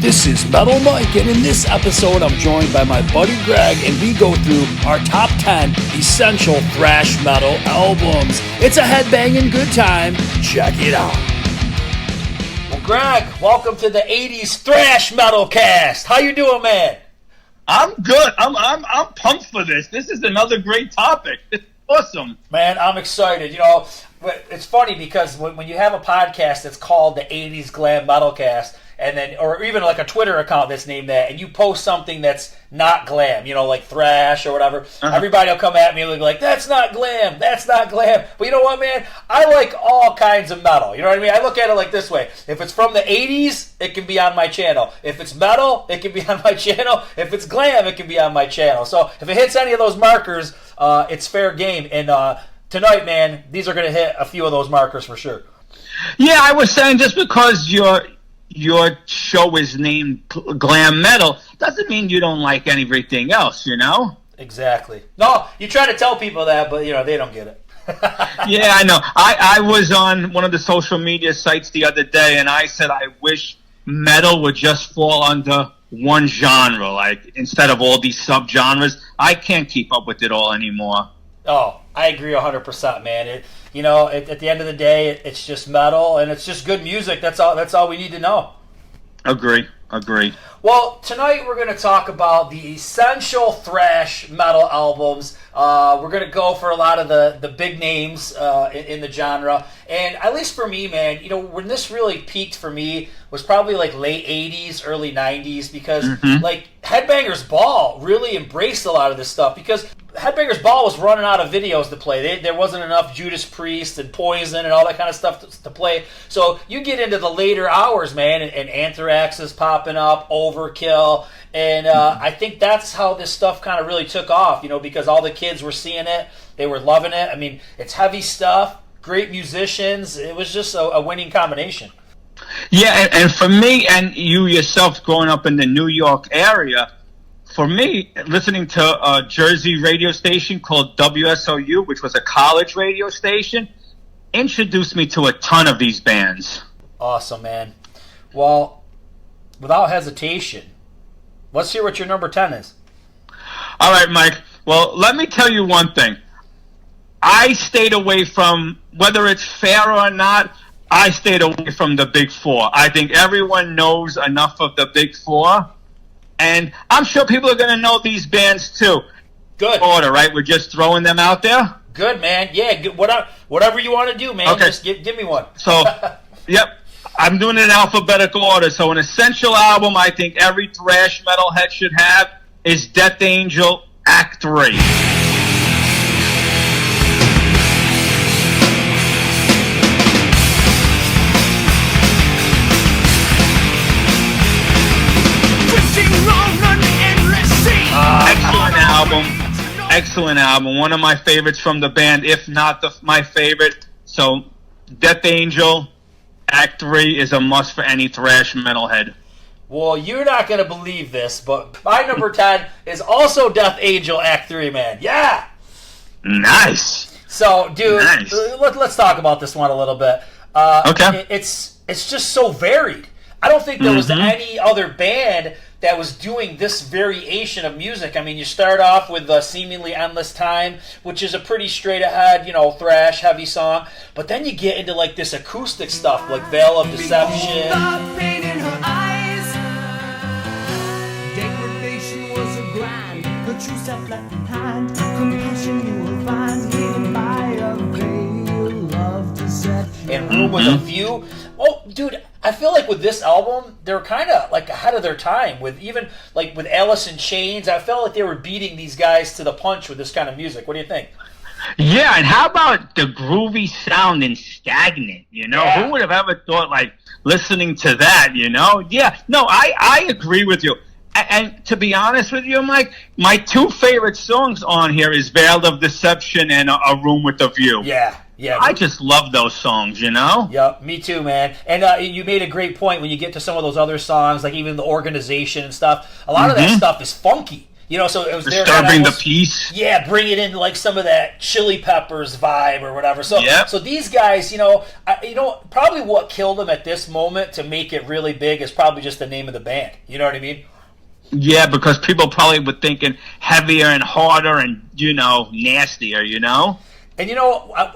This is Metal Mike, and in this episode I'm joined by my buddy Greg, and we go through our top 10 essential thrash metal albums. It's a headbanging good time. Check it out. Well, Greg, welcome to the 80's Thrash Metalcast. How you doing, man? I'm good. I'm pumped for this. This is another great topic. It's awesome. Man, I'm excited. You know, it's funny because when you have a podcast that's called the 80's Glam Metalcast, and then, or even like a Twitter account that's named that, and you post something that's not glam, you know, like thrash or whatever, everybody will come at me and be like, that's not glam, that's not glam. But you know what, man? I like all kinds of metal. You know what I mean? I look at it like this way. If it's from the 80s, it can be on my channel. If it's metal, it can be on my channel. If it's glam, it can be on my channel. So if it hits any of those markers, it's fair game. And tonight, man, these are going to hit a few of those markers for sure. Yeah, I was saying just because your show is named Glam Metal doesn't mean you don't like everything else, you know? Exactly. No, you try to tell people that, but, you know, they don't get it. Yeah, I know. I was on one of the social media sites the other day, and I said I wish metal would just fall under one genre, like, instead of all these subgenres. I can't keep up with it all anymore. Oh, I agree 100%, man. At the end of the day, it's just metal, and it's just good music. That's all we need to know. Agree. Well, tonight we're going to talk about the essential thrash metal albums. We're going to go for a lot of the big names in the genre. And at least for me, man, you know, when this really peaked for me was probably like late 80s, early 90s, because like Headbangers Ball really embraced a lot of this stuff, because Headbangers Ball was running out of videos to play. There wasn't enough Judas Priest and Poison and all that kind of stuff to play. So you get into the later hours, man, and Anthrax is popping up, Overkill, and I think that's how this stuff kind of really took off, you know, because all the kids were seeing it. They were loving it. I mean, it's heavy stuff, great musicians. It was just a winning combination. Yeah, and for me, and you yourself growing up in the New York area, for me, listening to a Jersey radio station called WSOU, which was a college radio station, introduced me to a ton of these bands. Awesome, man. Well, without hesitation, let's hear what your number 10 is. All right, Mike. Well, let me tell you one thing. I stayed away from, whether it's fair or not, I stayed away from the Big Four. I think everyone knows enough of the Big Four. And I'm sure people are going to know these bands too. Good. Order, right? We're just throwing them out there? Good, man. Yeah, whatever you want to do, man. Okay. Just give me one. So, yep. I'm doing it in alphabetical order. So an essential album I think every thrash metalhead should have is Death Angel Act 3. Excellent album. One of my favorites from the band, if not my favorite. So, Death Angel Act 3 is a must for any thrash metalhead. Well, you're not going to believe this, but my number 10 is also Death Angel Act 3, man. Yeah! Nice. So, dude, nice. Let's talk about this one a little bit. Okay. It's just so varied. I don't think there was any other band that was doing this variation of music. I mean, you start off with Seemingly Endless Time, which is a pretty straight-ahead, you know, thrash, heavy song. But then you get into, like, this acoustic stuff, like Veil of Deception. Degradation was a grind. The true self left behind. Compassion you will find hidden by a veil of deception. And Room with a View. Oh, dude, I feel like with this album, they're kind of like ahead of their time. With even like with Alice in Chains, I felt like they were beating these guys to the punch with this kind of music. What do you think? Yeah, and how about the groovy sound in Stagnant? You know, Who would have ever thought, like, listening to that, you know? Yeah, no, I agree with you. And to be honest with you, Mike, my two favorite songs on here is Veil of Deception and A Room with a View. Yeah. I just love those songs, you know? Yeah, me too, man. And you made a great point when you get to some of those other songs, like even The Organization and stuff. A lot of that stuff is funky. You know, so it was disturbing the peace. Yeah, bring it into like some of that Chili Peppers vibe or whatever. So, Yep. so these guys, probably what killed them at this moment to make it really big is probably just the name of the band. You know what I mean? Yeah, because people probably were thinking heavier and harder and, nastier, And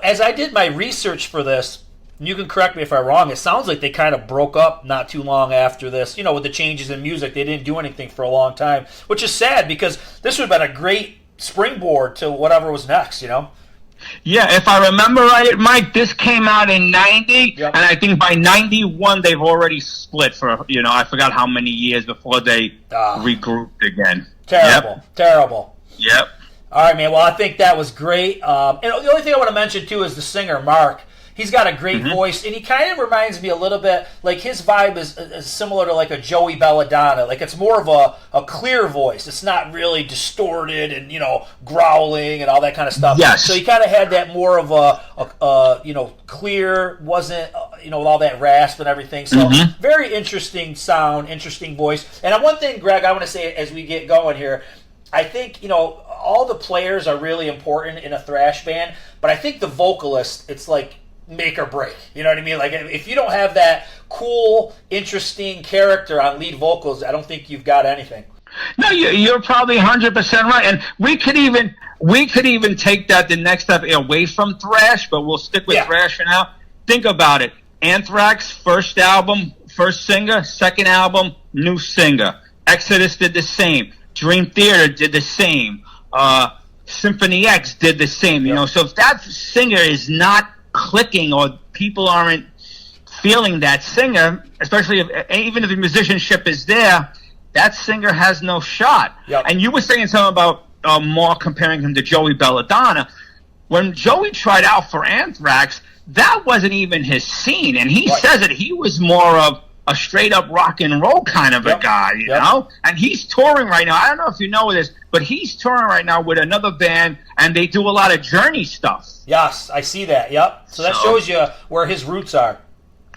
as I did my research for this, you can correct me if I'm wrong, it sounds like they kind of broke up not too long after this. With the changes in music, they didn't do anything for a long time, which is sad because this would have been a great springboard to whatever was next, Yeah, if I remember right, Mike, this came out in 90, Yep. and I think by 91 they've already split for, I forgot how many years before they regrouped again. Terrible. Yep. All right, man. Well, I think that was great. And the only thing I want to mention, too, is the singer, Mark. He's got a great voice, and he kind of reminds me a little bit, like his vibe is similar to like a Joey Belladonna. Like it's more of a clear voice. It's not really distorted and, growling and all that kind of stuff. Yes. So he kind of had that more of a clear, wasn't, with all that rasp and everything. So very interesting sound, interesting voice. And one thing, Greg, I want to say as we get going here, I think, all the players are really important in a thrash band, but I think the vocalist, it's like make or break. You know what I mean? Like if you don't have that cool, interesting character on lead vocals, I don't think you've got anything. No, you're probably 100% right, and we could even take that the next step away from thrash, but we'll stick with thrash for now. Think about it: Anthrax, first album, first singer; second album, new singer. Exodus did the same. Dream Theater did the same. Symphony X did the same. So if that singer is not clicking or people aren't feeling that singer, especially even if the musicianship is there, that singer has no shot. Yep. And you were saying something about Mark comparing him to Joey Belladonna. When Joey tried out for Anthrax, that wasn't even his scene, and he says it. He was more of a straight-up rock and roll kind of a guy, you know? And he's touring right now. I don't know if you know this, but he's touring right now with another band, and they do a lot of Journey stuff. Yes, I see that, yep. So that shows you where his roots are.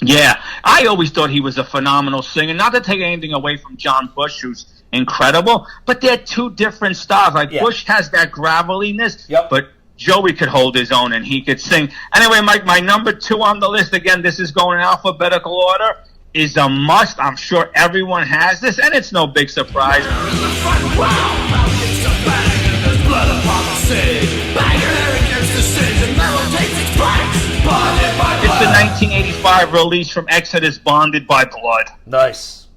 Yeah, I always thought he was a phenomenal singer. Not to take anything away from John Bush, who's incredible, but they're two different styles. Like, Bush has that graveliness, but Joey could hold his own, and he could sing. Anyway, Mike, my number 2 on the list, again, this is going in alphabetical order, is a must. I'm sure everyone has this, and it's no big surprise. It's the 1985 release from Exodus, Bonded by Blood. Nice.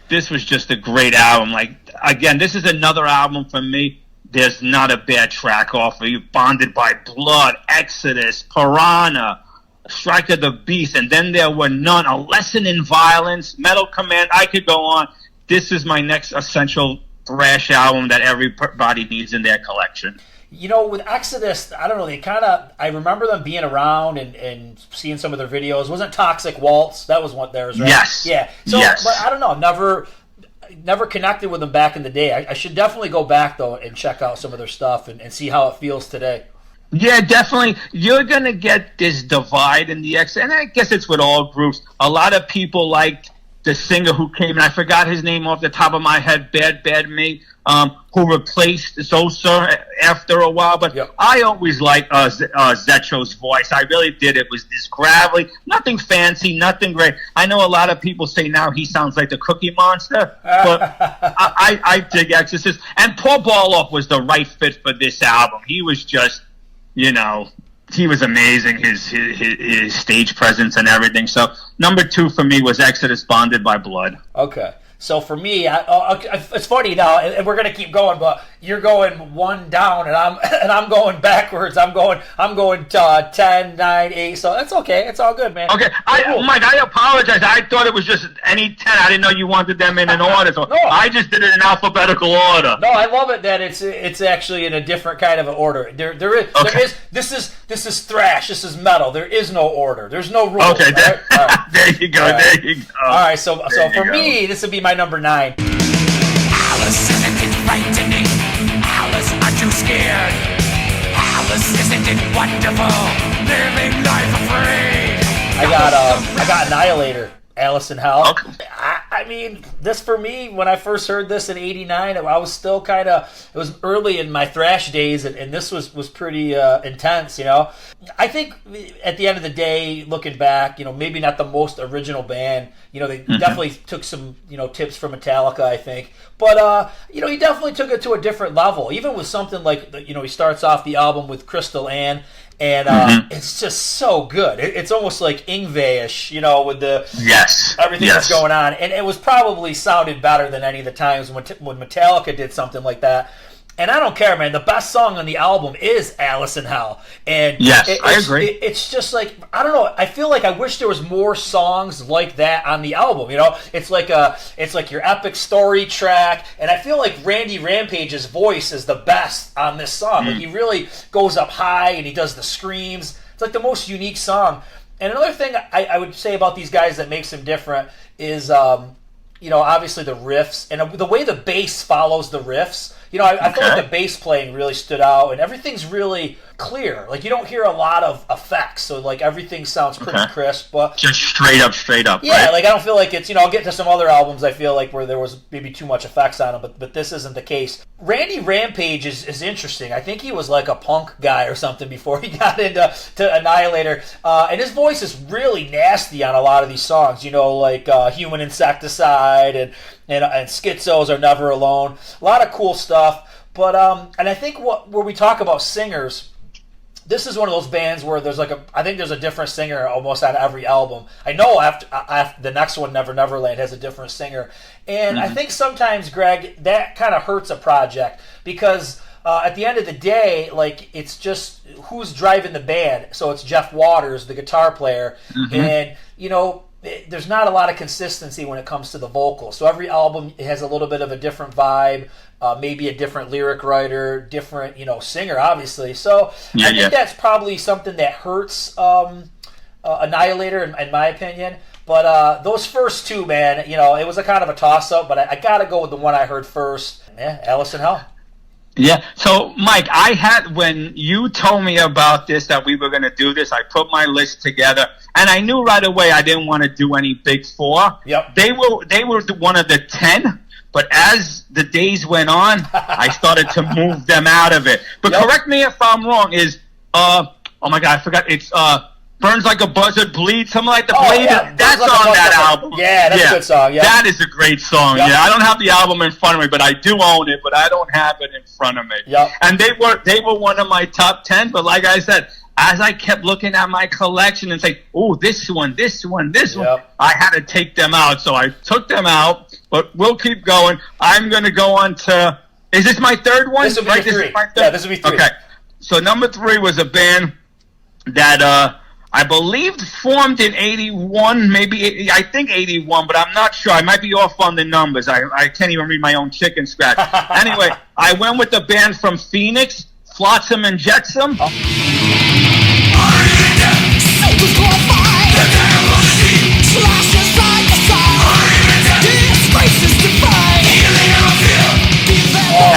This was just a great album. Like, again, this is another album for me. There's not a bad track off of you. Bonded by Blood, Exodus, Piranha, Strike of the Beast, and then there were none. A Lesson in Violence, Metal Command. I could go on. This is my next essential thrash album that everybody needs in their collection. With Exodus, I don't know, I remember them being around and seeing some of their videos. Wasn't Toxic Waltz? That was one theirs, right? Yes. Yeah. So, but I don't know, never connected with them back in the day. I should definitely go back, though, and check out some of their stuff and see how it feels today. Yeah, definitely. You're going to get this divide in the X, and I guess it's with all groups. A lot of people liked the singer who came, and I forgot his name off the top of my head, Bad Me, who replaced Sosa after a while. But I always liked Zetro's voice. I really did. It was this gravelly, nothing fancy, nothing great. I know a lot of people say now he sounds like the Cookie Monster, but I dig Exorcist. And Paul Baloff was the right fit for this album. He was just, he was amazing, his stage presence and everything. So number 2 for me was Exodus, Bonded by Blood. Okay. So for me, it's funny now, and we're gonna keep going, but you're going 1 down, and I'm going backwards. I'm going 10, 9, 8. So that's okay. It's all good, man. Okay, Mike, I apologize. I thought it was just any 10. I didn't know you wanted them in an order. So I just did it in alphabetical order. No, I love it that it's actually in a different kind of an order. There is this is thrash. This is metal. There is no order. There's no rules. Okay, right? There you go. Right. There you go. All right, so for me, this would be my number 9. Alice, isn't it frightening? Alice, aren't you scared? Alice, isn't it wonderful? Living life afraid. I got Annihilator, Alice in Hell. Okay. I mean, this for me, when I first heard this in '89, I was still kind of, it was early in my thrash days, and this was pretty intense, you know. I think at the end of the day, looking back, you know, maybe not the most original band. You know, they definitely took some, you know, tips from Metallica, I think. But, you know, he definitely took it to a different level. Even with something like, you know, he starts off the album with Crystal Ann, and it's just so good. It's almost like Yngwie-ish, you know, with the everything that's going on. And it was probably sounded better than any of the times when Metallica did something like that. And I don't care, man. The best song on the album is Alice in Hell. And I agree. It's just like, I don't know. I feel like I wish there was more songs like that on the album. You know, it's like your epic story track. And I feel like Randy Rampage's voice is the best on this song. Like, he really goes up high and he does the screams. It's like the most unique song. And another thing I would say about these guys that makes them different is, you know, obviously the riffs and the way the bass follows the riffs. You know, I feel like the bass playing really stood out, and everything's really clear. Like, you don't hear a lot of effects, so like everything sounds pretty crisp. But just straight up. Yeah, right? like I don't feel like it's, you know, I'll get to some other albums I feel like where there was maybe too much effects on them, but this isn't the case. Randy Rampage is interesting. I think he was like a punk guy or something before he got into Annihilator, and his voice is really nasty on a lot of these songs. You know, like Human Insecticide and Schizos Are Never Alone. A lot of cool stuff. But and I think where we talk about singers, this is one of those bands where there's I think there's a different singer almost on every album. I know after the next one, Never Neverland, has a different singer. And I think sometimes, Greg, that kind of hurts a project because at the end of the day, like, it's just who's driving the band. So it's Jeff Waters, the guitar player, and, you know, there's not a lot of consistency when it comes to the vocals. So every album has a little bit of a different vibe, maybe a different lyric writer, different, you know, singer, obviously. So I think that's probably something that hurts Annihilator, in my opinion. But those first two, man, you know, it was a kind of a toss-up, but I got to go with the one I heard first. Yeah, Alice in Hell. Yeah. So, Mike, when you told me about this, that we were going to do this, I put my list together, and I knew right away I didn't want to do any big four. Yep. They were one of the 10, but as the days went on, I started to move them out of it. But correct me if I'm wrong, oh my God, I forgot, it's Burns Like a Buzzard, Bleed, something like the Blade. Yeah. That's on that album. Yeah, that's a good song. Yeah. That is a great song. Yep. Yeah, I don't have the album in front of me, but I do own it, but I don't have it in front of me. Yep. And they were one of my top 10, but like I said, as I kept looking at my collection and say, oh, this one, I had to take them out. So I took them out, but we'll keep going. I'm going to go on to, is this my third one? This will be three. Yeah, this will be 3. Okay. So number 3 was a band that I believe formed in 81, maybe, I think 81, but I'm not sure. I might be off on the numbers. I can't even read my own chicken scratch. Anyway, I went with the band from Phoenix, Flotsam and Jetsam. And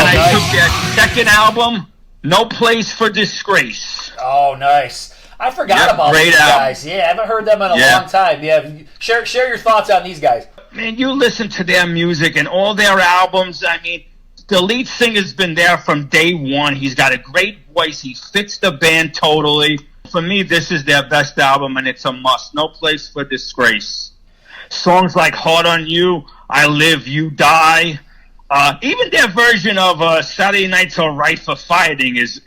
I took their second album, No Place for Disgrace. Oh, nice. I forgot about these guys. Yeah, I haven't heard them in a long time. Yeah, share your thoughts on these guys. Man, you listen to their music and all their albums. I mean, the lead singer's been there from day one. He's got a great voice. He fits the band totally. For me, this is their best album, and it's a must. No Place for Disgrace. Songs like Hard on You, I Live, You Die. Even their version of Saturday Night's Alright for Fighting is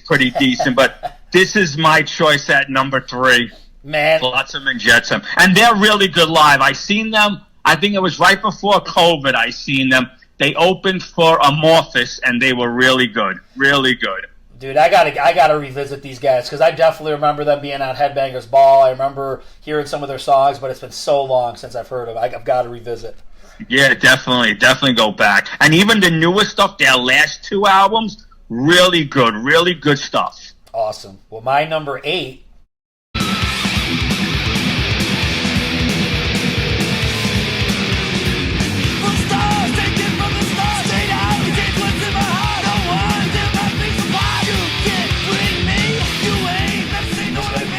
pretty decent, but this is my choice at number 3. Man. Flotsam and Jetsam. And they're really good live. I seen them, I think it was right before COVID I seen them. They opened for Amorphous, and they were really good. Really good. Dude, I gotta revisit these guys, because I definitely remember them being on Headbangers Ball. I remember hearing some of their songs, but it's been so long since I've heard them. I've got to revisit. Yeah, definitely go back. And even the newer stuff, their last 2 albums, really good stuff. Awesome. Well, my number 8.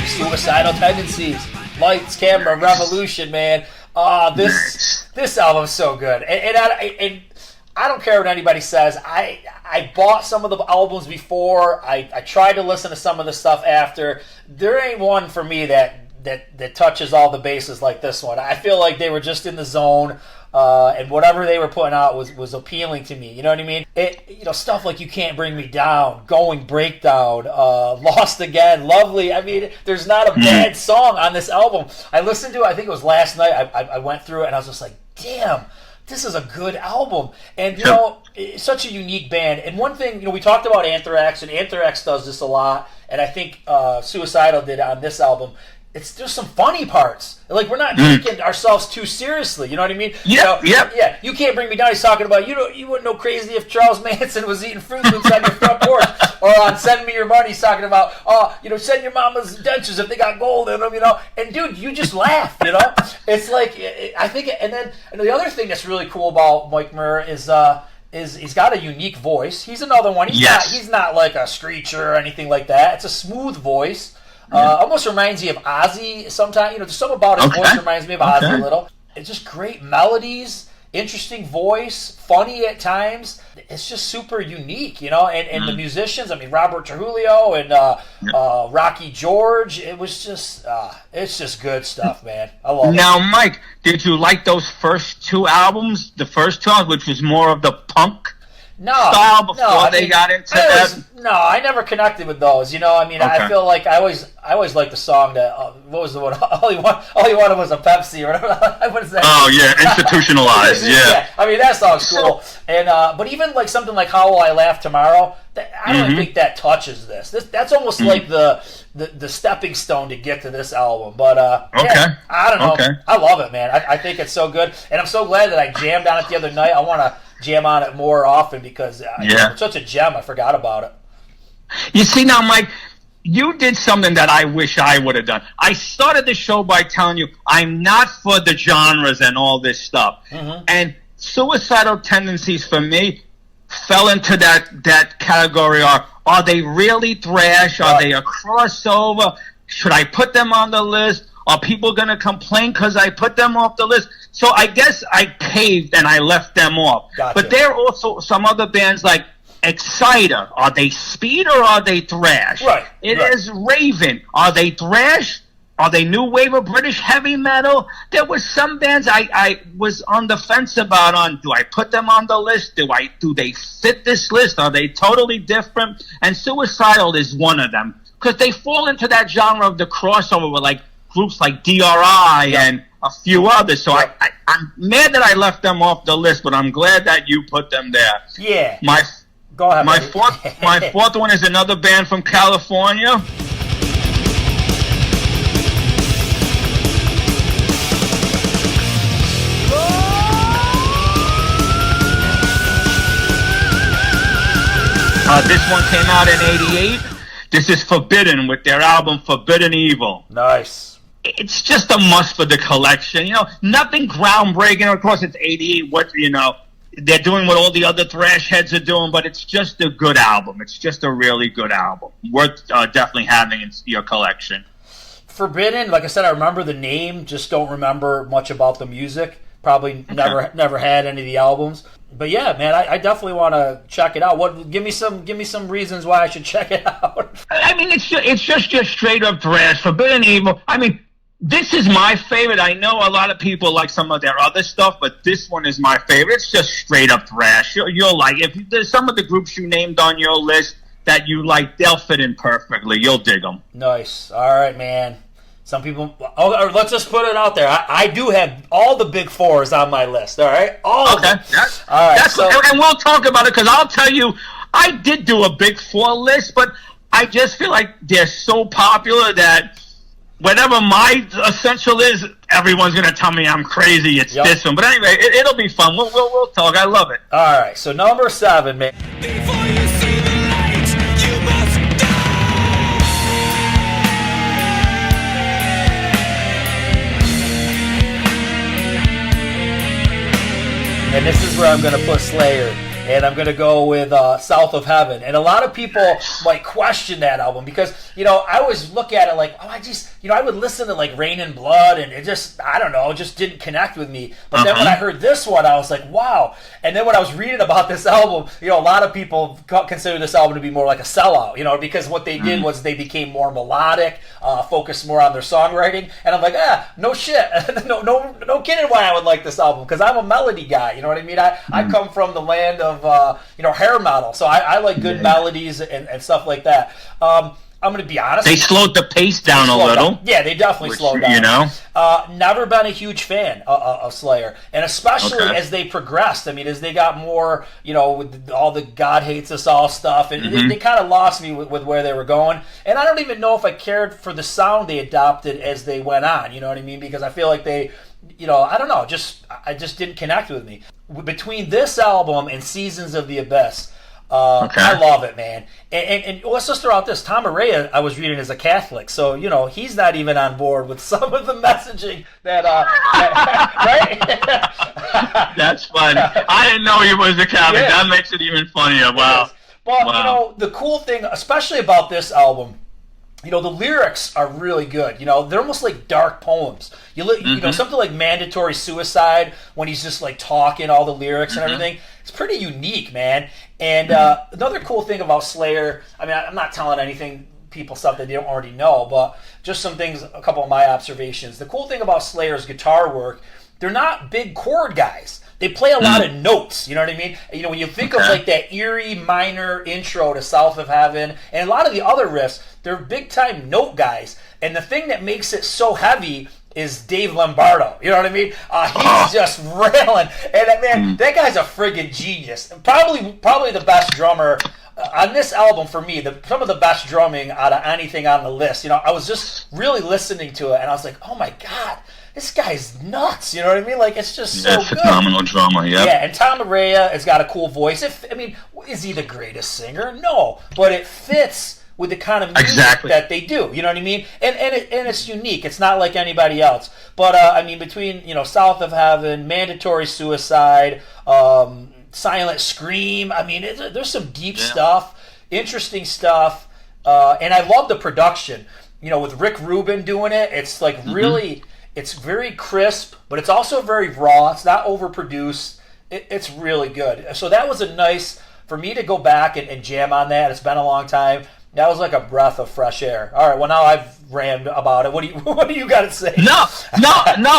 Suicidal Tendencies. Lights, Camera, Revolution, man. This This album's so good, and I don't care what anybody says. I bought some of the albums before. I tried to listen to some of the stuff after. There ain't one for me that touches all the bases like this one. I feel like they were just in the zone, and whatever they were putting out was appealing to me. You know what I mean? Stuff like You Can't Bring Me Down, Going Breakdown, Lost Again, Lovely. I mean, there's not a bad song on this album. I listened to it, I think it was last night. I went through it, and I was just like, damn, this is a good album. And, it's such a unique band. And one thing, we talked about Anthrax, and Anthrax does this a lot, and I think Suicidal did it on this album. There's some funny parts. Like, we're not taking ourselves too seriously. You know what I mean? Yeah. You Can't Bring Me Down. He's talking about, you wouldn't know crazy if Charles Manson was eating Fruit Loops on your front porch. Or on Send Me Your Money, he's talking about, send your mama's dentures if they got gold in them, And, dude, you just laugh, It's like, I think, and the other thing that's really cool about Mike Muir is he's got a unique voice. He's another one. He's not like a screecher or anything like that. It's a smooth voice. Almost reminds you of Ozzy sometimes. Just something about his voice reminds me of Ozzy a little. It's just great melodies, interesting voice, funny at times. It's just super unique, and the musicians, Robert Trujillo and Rocky George, it was just, it's just good stuff, man. I love it. Now, Mike, did you like those first two albums, the first two, which was more of the punk style before they got into that? No, I never connected with those. I feel like I always liked the song that what was the one? All you wanted was a Pepsi or whatever. What is that? Oh yeah, Institutionalized. Yeah. That song's cool. And but even like something like How Will I Laugh Tomorrow? I don't think that touches this. That's almost like the stepping stone to get to this album. But I don't know. Okay. I love it, man. I think it's so good, and I'm so glad that I jammed on it the other night. I want to jam on it more often because it's such a gem. I forgot about it. You see now, Mike, you did something that I wish I would have done. I started the show by telling you I'm not for the genres and all this stuff. And Suicidal Tendencies for me fell into that category. Are they really thrash? Are they a crossover? Should I put them on the list? Are people going to complain because I put them off the list? So I guess I caved and I left them off. Gotcha. But there are also some other bands like Exciter. Are they speed or are they thrash? Right. It is Raven. Are they thrash? Are they new wave of British heavy metal? There was some bands I was on the fence about do I put them on the list? Do they fit this list? Are they totally different? And Suicidal is one of them. Because they fall into that genre of the crossover with like groups like DRI and a few others. So I'm mad that I left them off the list, but I'm glad that you put them there. Yeah. Go ahead. My fourth one is another band from California. This one came out in '88. This is Forbidden with their album Forbidden Evil. Nice. It's just a must for the collection. Nothing groundbreaking. Of course, it's '88. They're doing what all the other thrash heads are doing, but it's just a good album. It's just a really good album. Worth definitely having in your collection. Forbidden, like I said, I remember the name, just don't remember much about the music. Probably never had any of the albums. But yeah, man, I definitely want to check it out. Give me some reasons why I should check it out. It's just straight up thrash. Forbidden Evil. This is my favorite. I know a lot of people like some of their other stuff, but this one is my favorite. It's just straight up thrash. You'll like if there's some of the groups you named on your list that you like, they'll fit in perfectly. You'll dig them. Nice. All right, man. Some people. Oh, let's just put it out there. I do have all the big fours on my list. All right, all of them. All right, and we'll talk about it because I'll tell you, I did do a big four list, but I just feel like they're so popular that whatever my essential is, everyone's gonna tell me I'm crazy. It's this one, but anyway, it'll be fun. We'll talk. I love it. All right, so number 7, man. Before you see the light, you must die. And this is where I'm gonna put Slayer. and I'm going to go with South of Heaven. And a lot of people might question that album because, I always look at it like, I would listen to like Rain and Blood, and it just, I don't know, it just didn't connect with me. But then when I heard this one, I was like, wow. And then when I was reading about this album, a lot of people consider this album to be more like a sellout, because what they did was they became more melodic, focused more on their songwriting. And I'm like, no shit. no kidding why I would like this album, because I'm a melody guy, you know what I mean? I come from the land of, hair metal, so I like good melodies and stuff like that. I'm going to be honest. They slowed the pace down a little. Yeah, they definitely slowed down. Never been a huge fan of Slayer. And especially as they progressed. I mean, as they got more, with all the God Hates Us All stuff. And they kind of lost me with where they were going. And I don't even know if I cared for the sound they adopted as they went on. You know what I mean? Because I feel like they, I don't know. I just didn't connect with me. Between this album and Seasons of the Abyss, I love it, man. And let's just throw out this. Tom Araya, I was reading as a Catholic, so, he's not even on board with some of the messaging that, right? That's funny. I didn't know he was a Catholic. Yeah. That makes it even funnier. Wow. But, the cool thing, especially about this album, the lyrics are really good. They're almost like dark poems. Something like Mandatory Suicide, when he's just like talking all the lyrics and everything. It's pretty unique, man. And another cool thing about Slayer, I mean, I'm not telling anything, people stuff that they don't already know, but just some things, a couple of my observations. The cool thing about Slayer's guitar work, they're not big chord guys. They play a lot of notes, you know what I mean? When you think of like that eerie minor intro to South of Heaven and a lot of the other riffs, they're big-time note guys. And the thing that makes it so heavy is Dave Lombardo. You know what I mean? He's just railing. And man, that guy's a friggin' genius. Probably the best drummer on this album for me. Some of the best drumming out of anything on the list. I was just really listening to it, and I was like, oh my God, this guy's nuts. You know what I mean? Like, it's just so good. Phenomenal drummer, yeah. Yeah, and Tom Araya has got a cool voice. Is he the greatest singer? No, but it fits with the kind of music that they do, you know what I mean? And it's unique. It's not like anybody else. But between South of Heaven, Mandatory Suicide, Silent Scream. There's some deep stuff, interesting stuff, and I love the production. With Rick Rubin doing it, it's like really, it's very crisp, but it's also very raw. It's not overproduced. It's really good. So that was a nice for me to go back and jam on that. It's been a long time. That was like a breath of fresh air. All right, well, now I've rammed about it. What do you got to say? No,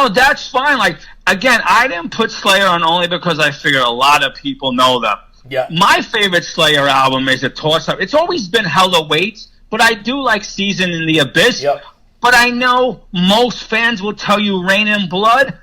that's fine. Like, again, I didn't put Slayer on only because I figure a lot of people know them. Yeah. My favorite Slayer album is a toss-up. It's always been Hell Awaits, but I do like Season in the Abyss. Yep. But I know most fans will tell you Rain and Blood.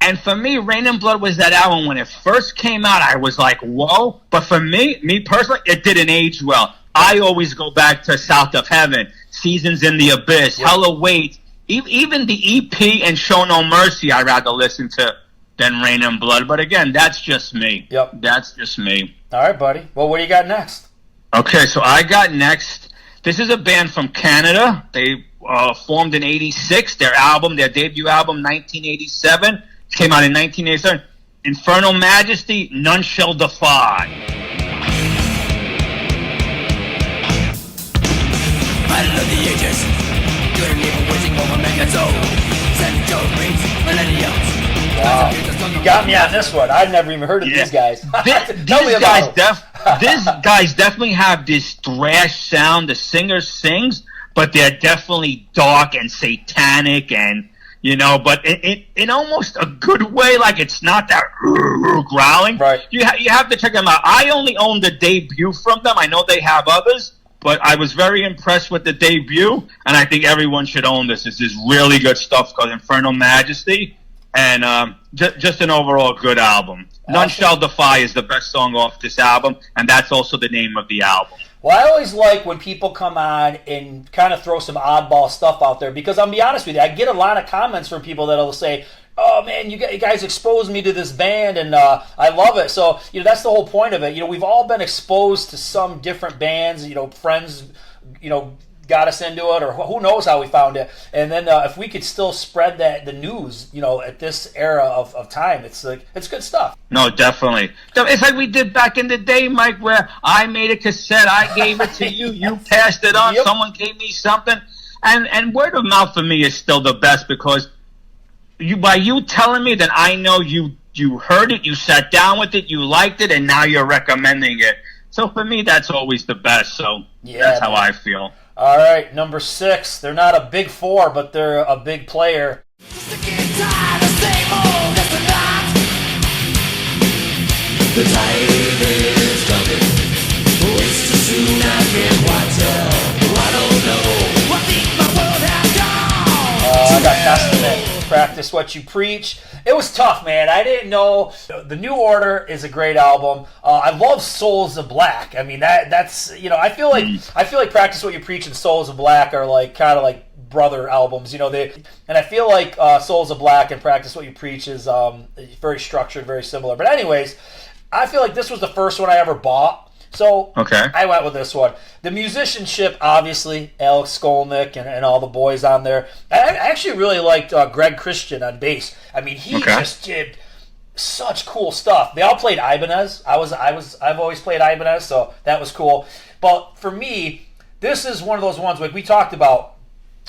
And for me, Rain and Blood was that album when it first came out. I was like, whoa. But for me personally, it didn't age well. I always go back to South of Heaven, Seasons in the Abyss, Hell Awaits, even the EP and Show No Mercy I'd rather listen to than Rain and Blood. But again, that's just me. Yep. That's just me. All right, buddy. Well, what do you got next? Okay, so I got next. This is a band from Canada. They formed in 86. Their debut album, 1987, came out in 1987. Infernal Majesty, None Shall Defy. Battle of the ages, good and evil waging over Megadeth. Send your rings, millenniums. Wow. You got me on this one. I've never even heard of these guys. These guys definitely have this thrash sound. The singer sings, but they're definitely dark and satanic and, but in almost a good way. Like, it's not that growling. Right. You have to check them out. I only own the debut from them. I know they have others. But I was very impressed with the debut, and I think everyone should own this. This is really good stuff called Infernal Majesty, and just an overall good album. None Shall Defy is the best song off this album, and that's also the name of the album. Well, I always like when people come on and kind of throw some oddball stuff out there, because I'll be honest with you, I get a lot of comments from people that'll say, oh man, you guys exposed me to this band, and I love it. So, that's the whole point of it. We've all been exposed to some different bands, friends, got us into it, or who knows how we found it. And then if we could still spread the news, at this era of time, it's good stuff. No, definitely. It's like we did back in the day, Mike, where I made a cassette, I gave it to you, you passed it on, someone gave me something. And word of mouth for me is still the best, because by you telling me, that I know you heard it, you sat down with it, you liked it, and now you're recommending it. So for me, that's always the best. So that's how I feel. All right, number 6. They're not a big 4, but they're a big player. The time is coming. It's too soon, I can't watch it. I don't know. I think my world has gone. I got Testament. Practice What You Preach. It was tough, man. I didn't know. The New Order is a great album. I love Souls of Black. I mean, that's I feel like Practice What You Preach and Souls of Black are kind of brother albums. And I feel like Souls of Black and Practice What You Preach is very structured, very similar. But anyways, I feel like this was the first one I ever bought. So I went with this one. The musicianship, obviously, Alex Skolnick and all the boys on there. I actually really liked Greg Christian on bass. I mean, he just did such cool stuff. They all played Ibanez. I've always played Ibanez, so that was cool. But for me, this is one of those ones like we talked about.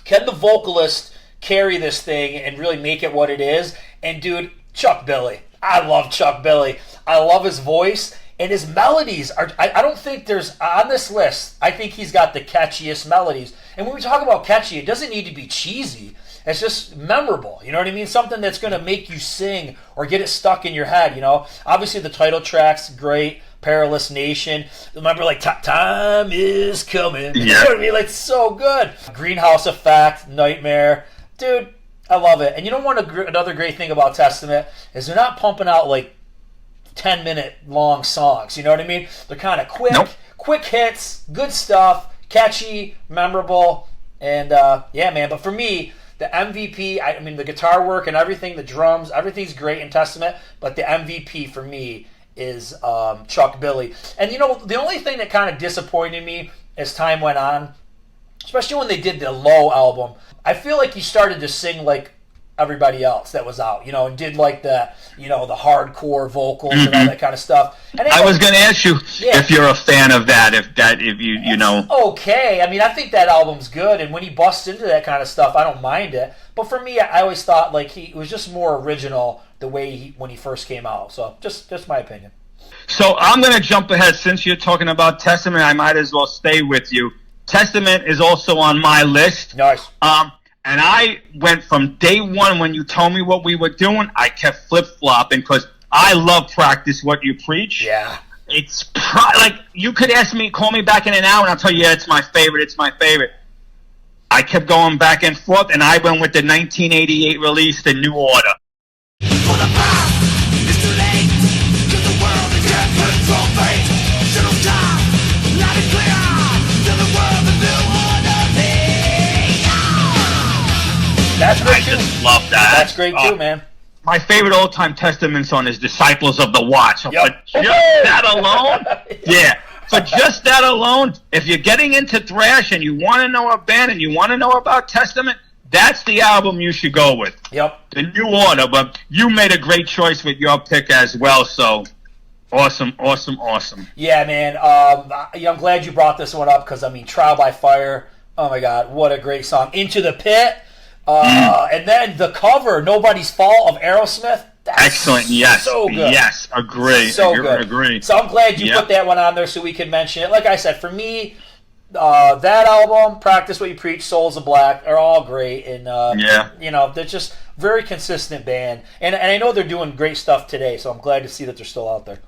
Can the vocalist carry this thing and really make it what it is? And dude, Chuck Billy. I love Chuck Billy. I love his voice. And his melodies are, I don't think there's, on this list, I think he's got the catchiest melodies. And when we talk about catchy, it doesn't need to be cheesy. It's just memorable. You know what I mean? Something that's going to make you sing or get it stuck in your head, Obviously, the title track's great. Perilous Nation. Remember, Time is Coming. You know what I mean? So good. Greenhouse Effect, Nightmare. Dude, I love it. And another great thing about Testament is they're not pumping out, 10-minute long songs, you know what I mean? They're kind of quick hits, good stuff, catchy, memorable, and man. But for me, the MVP, I mean, the guitar work and everything, the drums, everything's great in Testament. But the MVP for me is Chuck Billy. And the only thing that kind of disappointed me as time went on, especially when they did the Low album, I feel like he started to sing like everybody else that was out, and did the hardcore vocals and all that kind of stuff. And I was going to ask you if you're a fan of that, if you know. Okay, I mean, I think that album's good, and when he busts into that kind of stuff, I don't mind it. But for me, I always thought he was just more original the way when he first came out. So just my opinion. So I'm going to jump ahead. Since you're talking about Testament, I might as well stay with you. Testament is also on my list. Nice. And I went from day one when you told me what we were doing, I kept flip-flopping because I love Practice What You Preach. Yeah. It's you could call me back in an hour and I'll tell you, it's my favorite. I kept going back and forth and I went with the 1988 release, The New Order. For the past, it's too late, 'cause the world is can't control fate. Shadow time, not it clear, to the world the new order. That's great too. I just love that. That's great too, man. My favorite all-time Testament song is Disciples of the Watch. Yep. For just that alone, for just that alone, if you're getting into thrash and you want to know a band and you want to know about Testament, that's the album you should go with. Yep. The New Order, but you made a great choice with your pick as well, so awesome. Yeah, man. I'm glad you brought this one up because, Trial by Fire, oh my God, what a great song. Into the Pit. And then the cover, Nobody's Fault of Aerosmith. That's excellent. Yes. So good. Yes. Agree. So good. Agree. So I'm glad you put that one on there so we could mention it. Like I said, for me, that album, Practice What You Preach, Souls of Black, are all great. And, they're just very consistent band. And I know they're doing great stuff today, so I'm glad to see that they're still out there.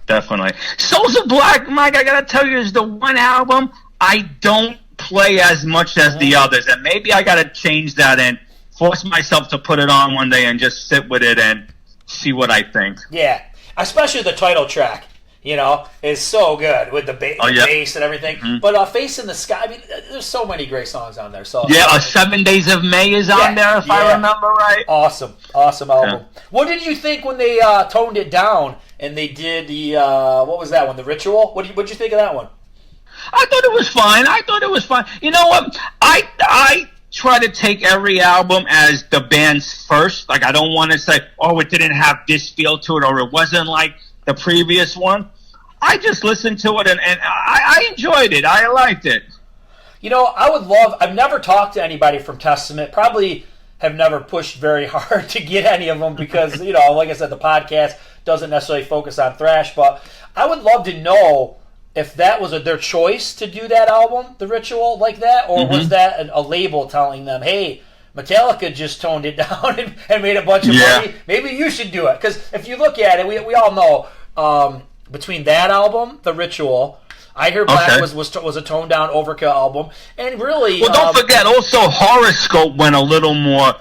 Definitely. Souls of Black, Mike, I got to tell you, is the one album I don't play as much as the others, and maybe I got to change that and force myself to put it on one day and just sit with it and see what I think. Yeah, especially the title track, is so good with the bass and everything. Mm-hmm. But Face in the Sky, there's so many great songs on there. So 7 Days of May is on there, if I remember right. Awesome album. Yeah. What did you think when they toned it down and they did the what was that one? The Ritual. What did you think of that one? I thought it was fine. I thought it was fine. You know what? I try to take every album as the band's first. Like, I don't want to say, oh, it didn't have this feel to it, or it wasn't like the previous one. I just listened to it, and I enjoyed it. I liked it. You know, I've never talked to anybody from Testament, probably have never pushed very hard to get any of them because, you know, like I said, the podcast doesn't necessarily focus on thrash, but I would love to know if that was their choice to do that album, The Ritual, like that, or was that a label telling them, hey, Metallica just toned it down and made a bunch of money, maybe you should do it. Because if you look at it, we all know between that album, The Ritual, I Hear Black was a toned down Overkill album, and really. Well, don't forget also Horoscope went a little more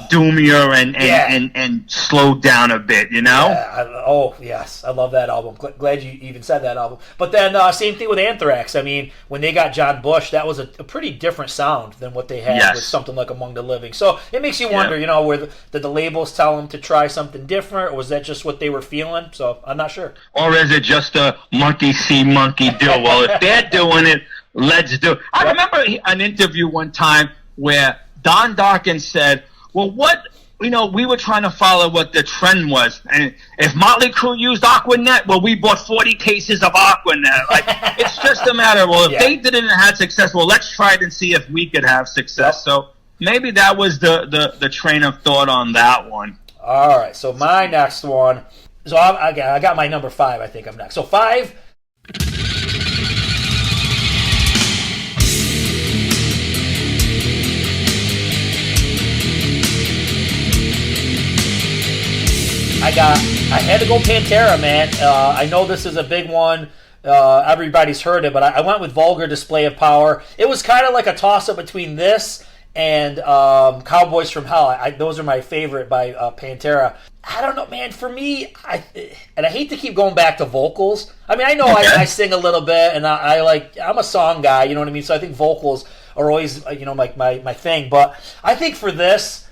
doomier and slowed down a bit. You know. Yeah, yes, I love that album. Glad you even said that album. But then same thing with Anthrax. I mean, when they got John Bush, that was a pretty different sound than what they had with something like Among the Living. So it makes you wonder, you know, did the labels tell them to try something different, or was that just what they were feeling? So I'm not sure. Or is it just a monkey see, monkey do? Well, if they're doing it, let's do it. I remember an interview one time where Don Darkin said, well, we were trying to follow what the trend was. And if Motley Crue used Aquanet, well, we bought 40 cases of Aquanet. Like, it's just a matter of, well, if they didn't have success, well, let's try it and see if we could have success. So maybe that was the train of thought on that one. All right, so my next one. So I got my number 5, I think I'm next. So 5... I had to go Pantera, man. I know this is a big one. Everybody's heard it, but I went with Vulgar Display of Power. It was kind of like a toss-up between this and Cowboys from Hell. Those are my favorite by Pantera. I don't know, man. For me, I hate to keep going back to vocals. I mean, I know I sing a little bit, and I'm a song guy, you know what I mean? So I think vocals are always, you know, my thing. But I think for this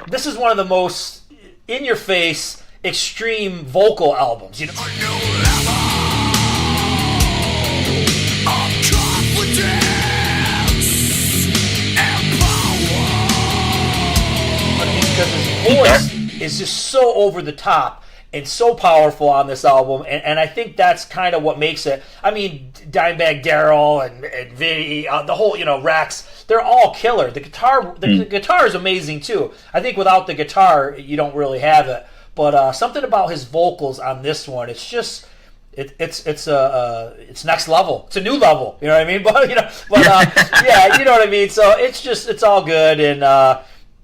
is one of the most in-your-face, extreme vocal albums. You know, because his voice is just so over the top and so powerful on this album, and I think that's kind of what makes it. I mean, Dimebag Darrell and Vinny, the whole, you know, Rex, they're all killer. The guitar is amazing too. I think without the guitar, you don't really have it. But something about his vocals on this one, it's just it's next level. It's a new level. You know what I mean? But yeah, you know what I mean. So it's all good, and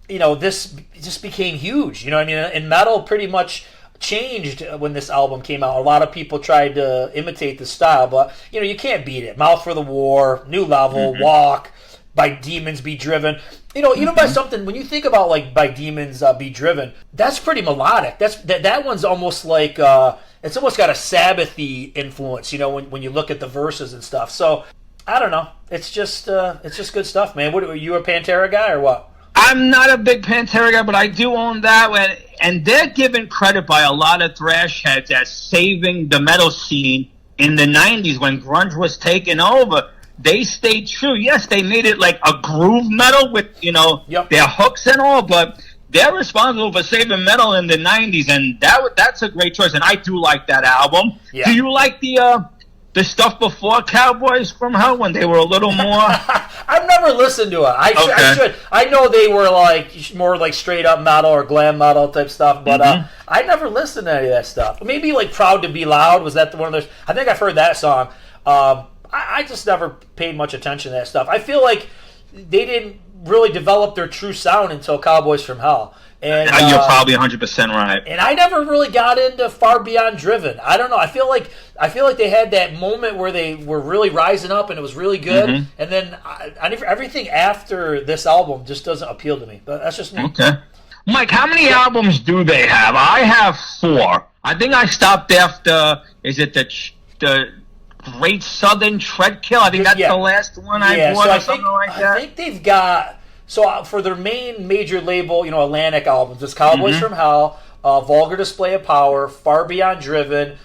you know, this just became huge. You know what I mean? And metal pretty much changed when this album came out. A lot of people tried to imitate the style, but you know, you can't beat it. Mouth for the War, New Level, Walk, By Demons Be Driven. You know, even by something, when you think about like By Demons Be Driven, that's pretty melodic. That one's almost like it's almost got a Sabbath-y influence. You know, when you look at the verses and stuff. So I don't know. It's just good stuff, man. What, are you a Pantera guy or what? I'm not a big Pantera guy, but I do own that one. And they're given credit by a lot of thrash heads as saving the metal scene in the 90s when grunge was taking over. They stayed true. Yes, they made it like a groove metal with, you know, their hooks and all, but they're responsible for saving metal in the 90s, and that's a great choice, and I do like that album. Yeah. Do you like the stuff before Cowboys from Hell when they were a little more... I've never listened to it. I should. I know they were like more like straight up metal or glam metal type stuff, but I never listened to any of that stuff. Maybe like Proud to Be Loud, was that one of those? I think I've heard that song. I just never paid much attention to that stuff. I feel like they didn't really develop their true sound until Cowboys from Hell. And you're probably 100% right. And I never really got into Far Beyond Driven. I don't know. I feel like they had that moment where they were really rising up and it was really good. And then everything after this album just doesn't appeal to me. But that's just me. Okay. Mike, how many albums do they have? I have 4. I think I stopped after, is it the Great Southern Treadkill? I think that's the last one I bought, or something like that. I think they've got... So for their major label, you know, Atlantic albums, it's Cowboys from Hell, Vulgar Display of Power, Far Beyond Driven,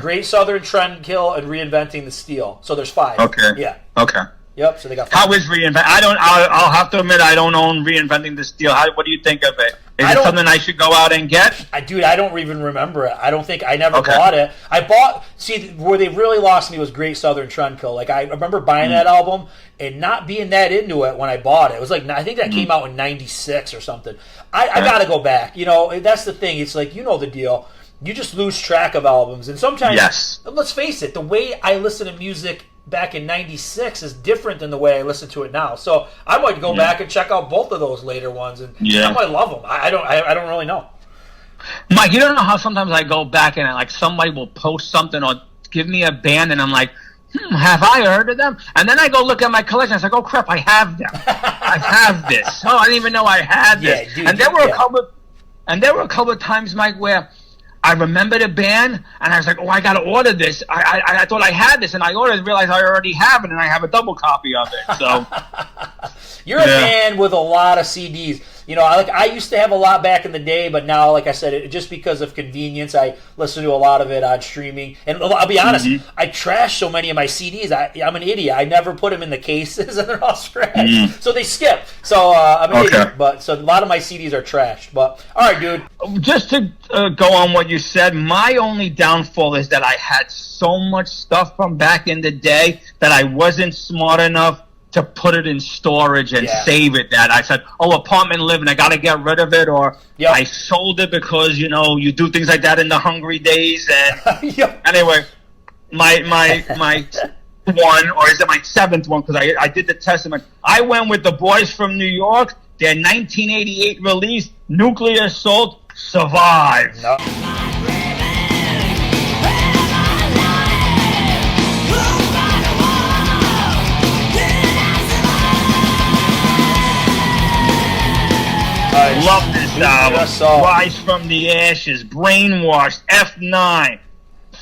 Great Southern Trendkill, and Reinventing the Steel. So there's 5. Okay. Yeah. Okay. Yep. So they got 5. How is Reinvent? I'll have to admit I don't own Reinventing the Steel. What do you think of it? Is it something I should go out and get? I don't even remember it. I don't think I never bought it. See, where they really lost me was Great Southern Trendkill. Like, I remember buying that album and not being that into it when I bought it. It was like, I think that came out in 96 or something. I got to go back. You know, that's the thing. It's like, you know the deal. You just lose track of albums. And sometimes, let's face it, the way I listen to music back in 96 is different than the way I listen to it now. So I might go back and check out both of those later ones, and I might love them. I don't really know. Mike, you don't know how sometimes I go back and like somebody will post something or give me a band and I'm like, have I heard of them? And then I go look at my collection. I was like, oh crap, I have them. I have this. Oh, I didn't even know I had this. Dude, and there were a couple of times, Mike, where I remembered a band, and I was like, oh, I got to order this. I thought I had this, and I ordered it and realized I already have it, and I have a double copy of it. So You're a man with a lot of CDs. You know, I used to have a lot back in the day, but now, like I said, just because of convenience, I listen to a lot of it on streaming. And I'll be honest, I trash so many of my CDs. I'm an idiot. I never put them in the cases, and they're all scratched. So they skip. So I'm an idiot. But so a lot of my CDs are trashed. But all right, dude. Just to go on what you said, my only downfall is that I had so much stuff from back in the day that I wasn't smart enough to put it in storage and save it. That I said, apartment living, I got to get rid of it, or I sold it because, you know, you do things like that in the hungry days. And anyway, my one, or is it my 7th one, because I did the testament. I went with the boys from New York, their 1988 release, Nuclear Assault, Survive. No. Love this album. Rise from the Ashes, Brainwashed, F9,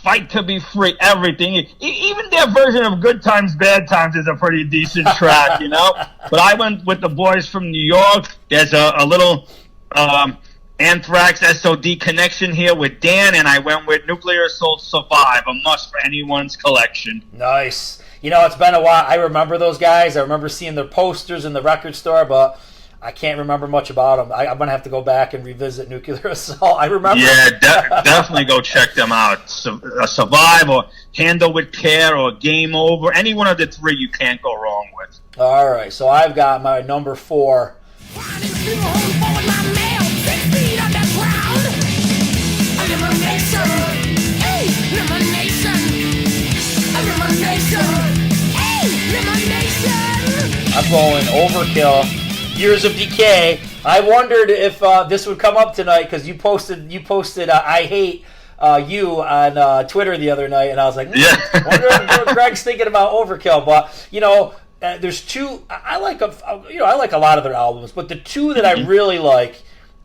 Fight to Be Free, everything. Even their version of Good Times, Bad Times is a pretty decent track, you know? But I went with the boys from New York. There's a little Anthrax SOD connection here with Dan, and I went with Nuclear Assault, Survive, a must for anyone's collection. Nice. You know, it's been a while. I remember those guys. I remember seeing their posters in the record store, but I can't remember much about them. I'm going to have to go back and revisit Nuclear Assault. I remember. Yeah, definitely go check them out. Survive, or Handle with Care, or Game Over. Any one of the 3 you can't go wrong with. All right, so I've got my number 4. I'm going Overkill. Years of Decay. I wondered if this would come up tonight because you posted I hate you on Twitter the other night, and I was like, wonder if Greg's thinking about Overkill. But you know, there's 2. I like a lot of their albums, but the 2 that I really like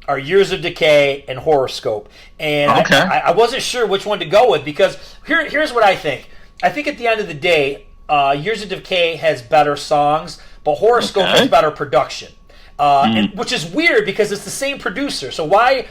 are Years of Decay and Horoscope. And I wasn't sure which one to go with, because here's what I think. I think at the end of the day, Years of Decay has better songs, but Horoscope has better production. And, which is weird because it's the same producer. So why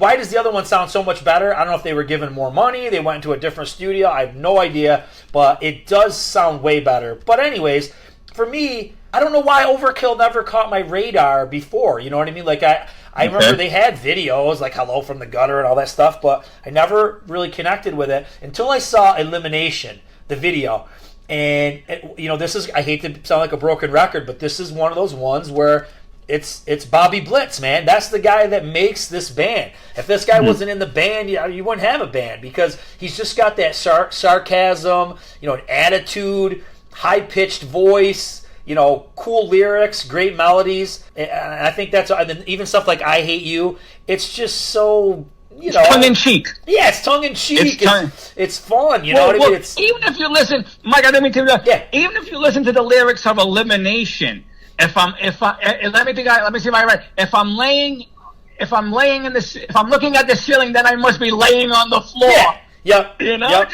does the other one sound so much better? I don't know if they were given more money, they went into a different studio, I have no idea, but it does sound way better. But anyways, for me, I don't know why Overkill never caught my radar before, you know what I mean? Like, I remember they had videos like Hello from the Gutter and all that stuff, but I never really connected with it until I saw Elimination, the video. And, you know, this is, I hate to sound like a broken record, but this is one of those ones where it's Bobby Blitz, man. That's the guy that makes this band. If this guy wasn't in the band, you wouldn't have a band, because he's just got that sarcasm, you know, an attitude, high-pitched voice, you know, cool lyrics, great melodies. And I think that's, and then even stuff like I Hate You, it's just so, you know, tongue-in-cheek. Yeah, it's tongue-in-cheek. It's fun, you know what I mean? Even if you listen, Mike, I didn't mean to. Even if you listen to the lyrics of Elimination, let me see if I'm right. If I'm looking at the ceiling, then I must be laying on the floor. Yep. You know,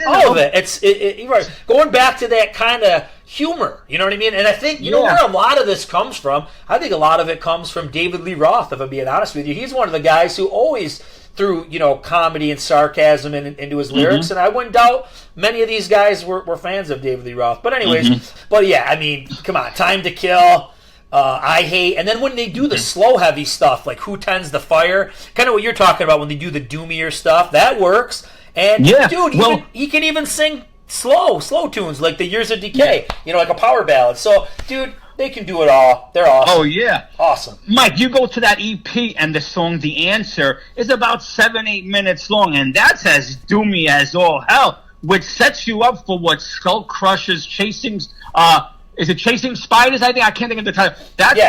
all of it. You're right. Going back to that kind of humor. You know what I mean? And I think, you know where a lot of this comes from? I think a lot of it comes from David Lee Roth, if I'm being honest with you. He's one of the guys who always threw, comedy and sarcasm into his lyrics, and I wouldn't doubt many of these guys were fans of David Lee Roth. But anyways, but yeah, I mean, come on, Time to Kill, I Hate, and then when they do the slow heavy stuff, like Who Tends the Fire, kind of what you're talking about when they do the doomier stuff, that works. And dude, he can even sing slow tunes like the Years of Decay, like a power ballad. So, dude, they can do it all. They're awesome. Oh, yeah. Awesome. Mike, you go to that EP and the song The Answer is about 7-8 minutes long, and that's as doomy as all hell, which sets you up for what Skull Crusher's Chasing... is it Chasing Spiders? I can't think of the title. That's,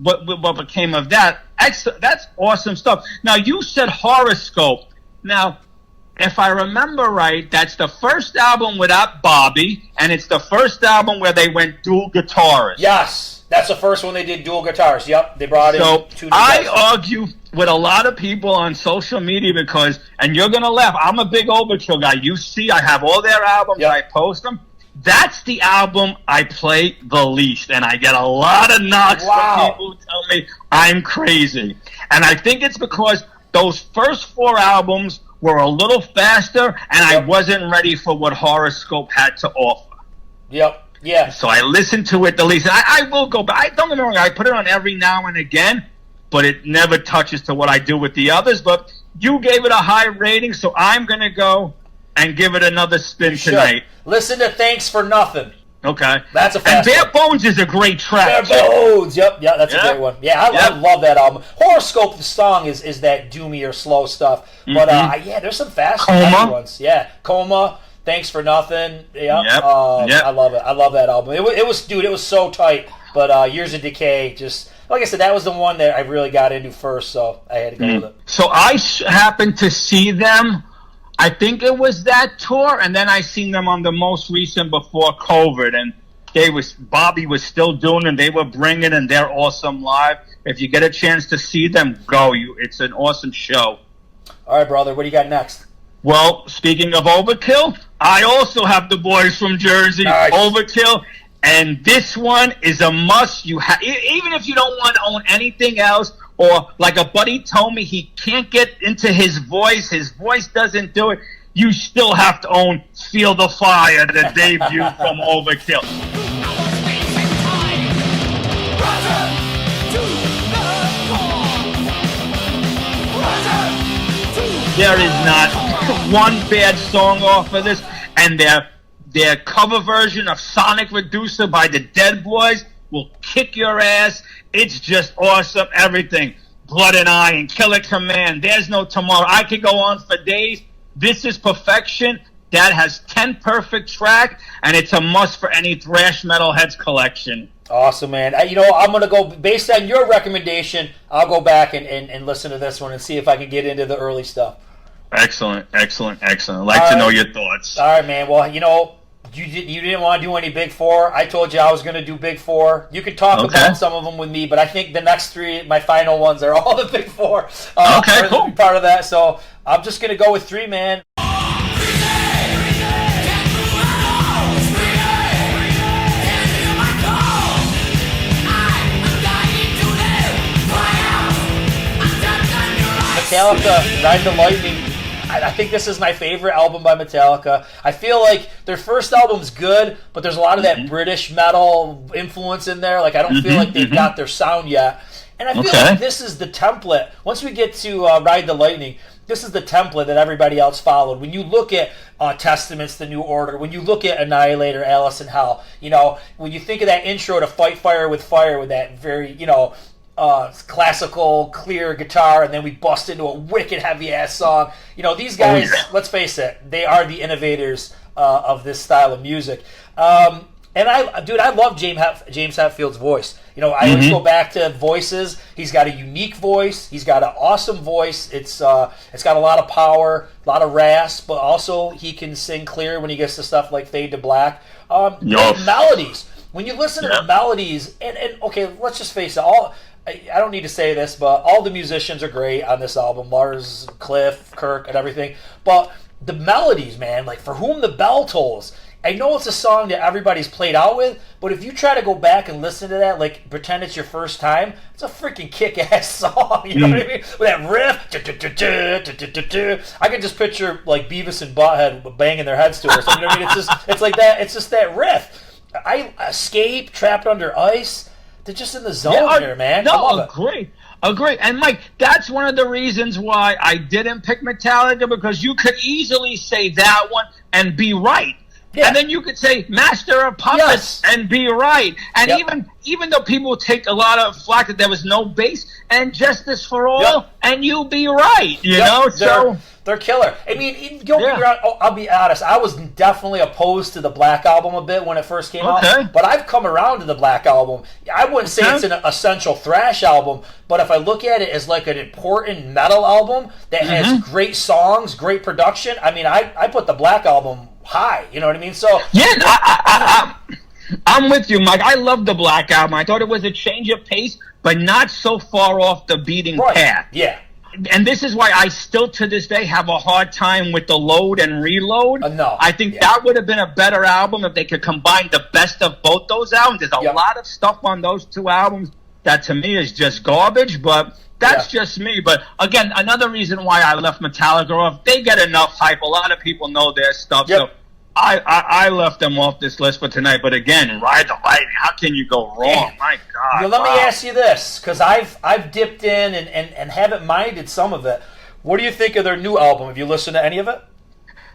what became of that. That's awesome stuff. Now, you said Horoscope. Now, if I remember right, that's the first album without Bobby, and it's the first album where they went dual guitarists. Yes, that's the first one they did dual guitars. Yep, they brought in two new guys. I argue with a lot of people on social media because, and you're going to laugh, I'm a big Overkill guy. You see, I have all their albums, I post them. That's the album I play the least, and I get a lot of knocks from people who tell me I'm crazy. And I think it's because those first 4 albums were a little faster, and I wasn't ready for what Horoscope had to offer. Yep. Yeah. So I listened to it the least. I will go back. Don't get me wrong. I put it on every now and again, but it never touches to what I do with the others. But you gave it a high rating, so I'm going to go and give it another spin tonight. Listen to Thanks for Nothing. Okay. That's a fast And Bare Bones is a great track. Bare Bones. Yep. Yeah, that's a great one. Yeah, I love that album. Horoscope, the song, is that doomy or slow stuff. But, there's some fast ones. Yeah. Coma, Thanks for Nothing. Yeah. I love it. I love that album. It was so tight. But Years of Decay, just, like I said, that was the one that I really got into first, so I had to go with it. So I happened to see them. I think it was that tour, and then I seen them on the most recent before COVID, and Bobby was still doing, and they were bringing, and they're awesome live. If you get a chance to see them, go. It's an awesome show. All right, brother, what do you got next? Well, speaking of Overkill, I also have the boys from Jersey, Overkill, and this one is a must. Even if you don't want to own anything else, or like a buddy told me, he can't get into his voice doesn't do it, you still have to own Feel the Fire, the debut from Overkill. There is not one bad song off of this, and their cover version of Sonic Reducer by the Dead Boys will kick your ass. It's just awesome. Everything. Blood and Iron, Killer Command, There's No Tomorrow. I could go on for days. This is perfection. That has 10 perfect tracks, and it's a must for any thrash metal heads collection. Awesome, man. I'm going to go, based on your recommendation, I'll go back and listen to this one and see if I can get into the early stuff. Excellent. I'd like to know your thoughts. All right, man. Well, you didn't want to do any Big Four. I told you I was going to do Big Four. You can talk about some of them with me, but I think the next 3, my final ones, are all the Big Four. Cool. Part of that. So I'm just going to go with 3, man. Metallica, Ride the Lightning. I think this is my favorite album by Metallica. I feel like their first album's good, but there's a lot of that British metal influence in there. Like, I don't feel like they've got their sound yet. And I feel like this is the template. Once we get to Ride the Lightning, this is the template that everybody else followed. When you look at Testaments, The New Order, when you look at Annihilator, Alice in Hell, when you think of that intro to Fight Fire with that very, classical, clear guitar, and then we bust into a wicked heavy-ass song. These guys, let's face it, they are the innovators of this style of music. And I love James Hetfield's voice. I always go back to voices. He's got a unique voice. He's got an awesome voice. It's got a lot of power, a lot of rasp, but also he can sing clear when he gets to stuff like Fade to Black. Melodies. When you listen to the melodies, and okay, let's just face it, I don't need to say this, but all the musicians are great on this album. Lars, Cliff, Kirk, and everything. But the melodies, man, like For Whom the Bell Tolls, I know it's a song that everybody's played out with, but if you try to go back and listen to that, like pretend it's your first time, it's a freaking kick-ass song. You know what I mean? With that riff, I can just picture like Beavis and Butthead banging their heads to it or something. You know what I mean? It's like that. It's just that riff. I Escape, Trapped Under Ice. They're just in the zone here, man. No, agree. And Mike, that's one of the reasons why I didn't pick Metallica, because you could easily say that one and be right. Yeah. And then you could say Master of Puppets and be right. And even though people take a lot of flack that there was no bass, and Justice for All, and you be right, you know? They're killer. I mean, don't get me wrong, I'll be honest, I was definitely opposed to the Black Album a bit when it first came out, but I've come around to the Black Album. I wouldn't say it's an essential thrash album, but if I look at it as like an important metal album that has great songs, great production, I mean, I put the Black Album high, you know what I mean? So I'm with you, Mike. I love the Black Album. I thought it was a change of pace, but not so far off the beating path. Yeah. And this is why I still, to this day, have a hard time with the Load and Reload. No. I think that would have been a better album if they could combine the best of both those albums. There's a lot of stuff on those two albums that, to me, is just garbage, but that's just me. But, again, another reason why I left Metallica off, they get enough hype. A lot of people know their stuff, so I left them off this list for tonight. But, again, Ride the Lightning, how can you go wrong? My God. Well, let me ask you this, because I've dipped in and haven't minded some of it. What do you think of their new album? Have you listened to any of it?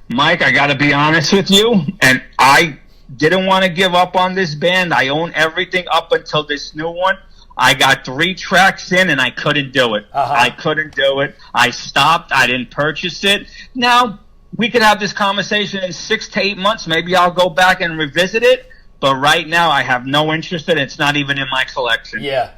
Mike, I got to be honest with you, and I didn't want to give up on this band. I own everything up until this new one. I got 3 tracks in, and I couldn't do it. I couldn't do it. I stopped. I didn't purchase it. Now, we could have this conversation in 6 to 8 months. Maybe I'll go back and revisit it. But right now, I have no interest in it. It's not even in my collection. Yeah.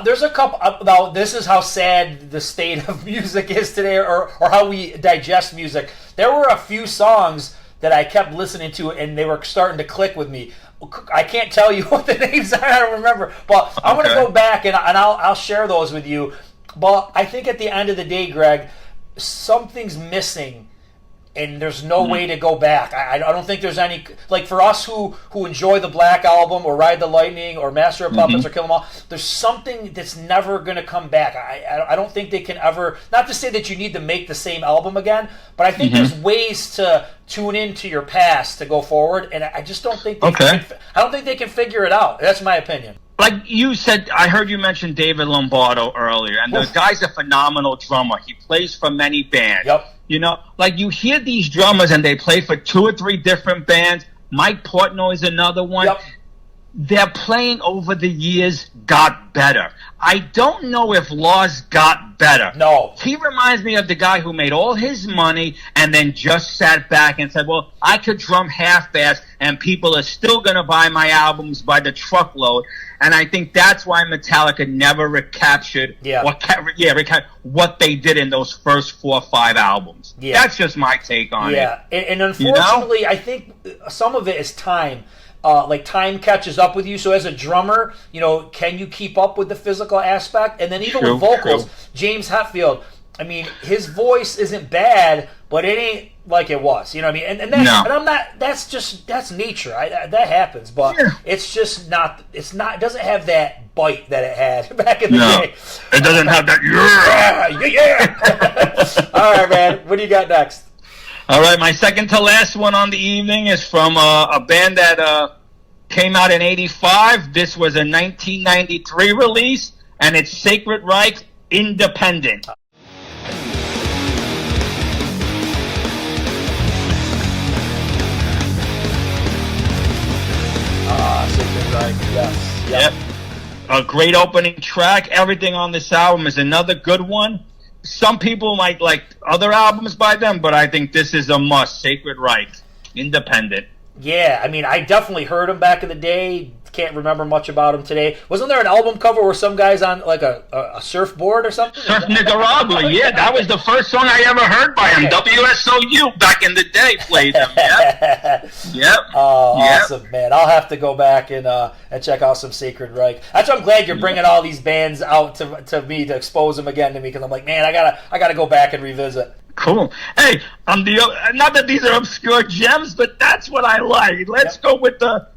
There's a couple. Now, this is how sad the state of music is today, or how we digest music. There were a few songs that I kept listening to, and they were starting to click with me. I can't tell you what the names are. I don't remember. But I'm going to go back, and I'll share those with you. But I think at the end of the day, Greg, something's missing. And there's no way to go back. I don't think there's any, like, for us who enjoy the Black Album or Ride the Lightning or Master of Puppets or Kill 'Em All, there's something that's never going to come back. I don't think they can ever, not to say that you need to make the same album again, but I think there's ways to tune into your past to go forward, and I just don't think I don't think they can figure it out. That's my opinion. Like you said, I heard you mention David Lombardo earlier, and the guy's a phenomenal drummer. He plays for many bands. Yep. You know, like you hear these drummers and they play for 2 or 3 different bands. Mike Portnoy's another one. Yep. Their playing over the years got better. I don't know if Lars got better. No. He reminds me of the guy who made all his money and then just sat back and said, well, I could drum half-bass and people are still going to buy my albums by the truckload. And I think that's why Metallica never recaptured what they did in those first 4 or 5 albums. Yeah. That's just my take on it. Yeah, and unfortunately, I think some of it is time. Like time catches up with you. So as a drummer, you know, can you keep up with the physical aspect? And then even with vocals, James Hetfield, I mean, his voice isn't bad, but it ain't like it was. You know what I mean? And I'm not. That's nature. That happens, but it's just not. It doesn't have that bite that it had back in the day. It doesn't have that. Yeah. All right, man. What do you got next? All right, my second to last one on the evening is from a band that came out in '85. This was a 1993 release, and it's Sacred Reich, Independent. Sacred Reich, yes. Yep. A great opening track. Everything on this album is another good one. Some people might like other albums by them, but I think this is a must. Sacred Reich, Independent. Yeah, I mean, I definitely heard them back in the day. can't remember much about him today. Wasn't there an album cover where some guy's on like a surfboard or something? Surf Nicaragua, yeah, that was the first song I ever heard by him. WSOU back in the day played him. Yep. Oh, awesome, man! I'll have to go back and check out some Sacred Reich. That's why I'm glad you're bringing all these bands out to me to expose them again to me, because I'm like, man, I gotta go back and revisit. Cool. Hey, not that these are obscure gems, but that's what I like. Let's go with the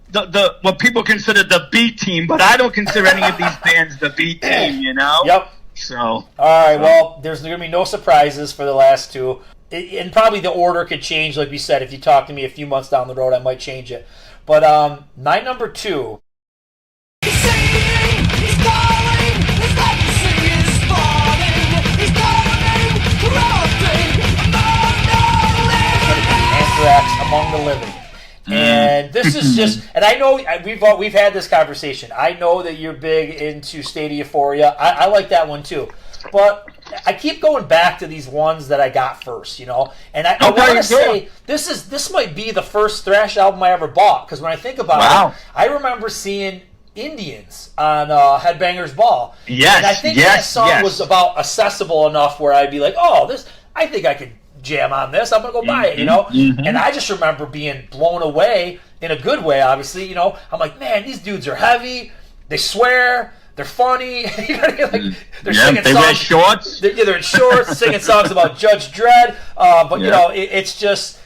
what people consider the B team, but I don't consider any of these bands the B team, you know? Yep. So. All right, well, there's going to be no surprises for the last two. And probably the order could change, like we said. If you talk to me a few months down the road, I might change it. But night number 2. He's singing, he's calling, his legacy is falling. He's calling, corrupting, among the living. Anthrax, Among the Living. And this is just, and I know we've had this conversation. I know that you're big into State of Euphoria. I like that one too, but I keep going back to these ones that I got first, you know. And I want to say this might be the first thrash album I ever bought, because when I think about it, I remember seeing Indians on Headbangers Ball. Yes, and I think that song was about accessible enough where I'd be like, oh, I think I could jam on this. I'm gonna go buy it, you know. And I just remember being blown away in a good way. Obviously, you know, I'm like, man, these dudes are heavy. They swear. They're funny. You know what I mean? Like, they're singing songs. Wear shorts. They're in shorts, singing songs about Judge Dredd. But you know, it's just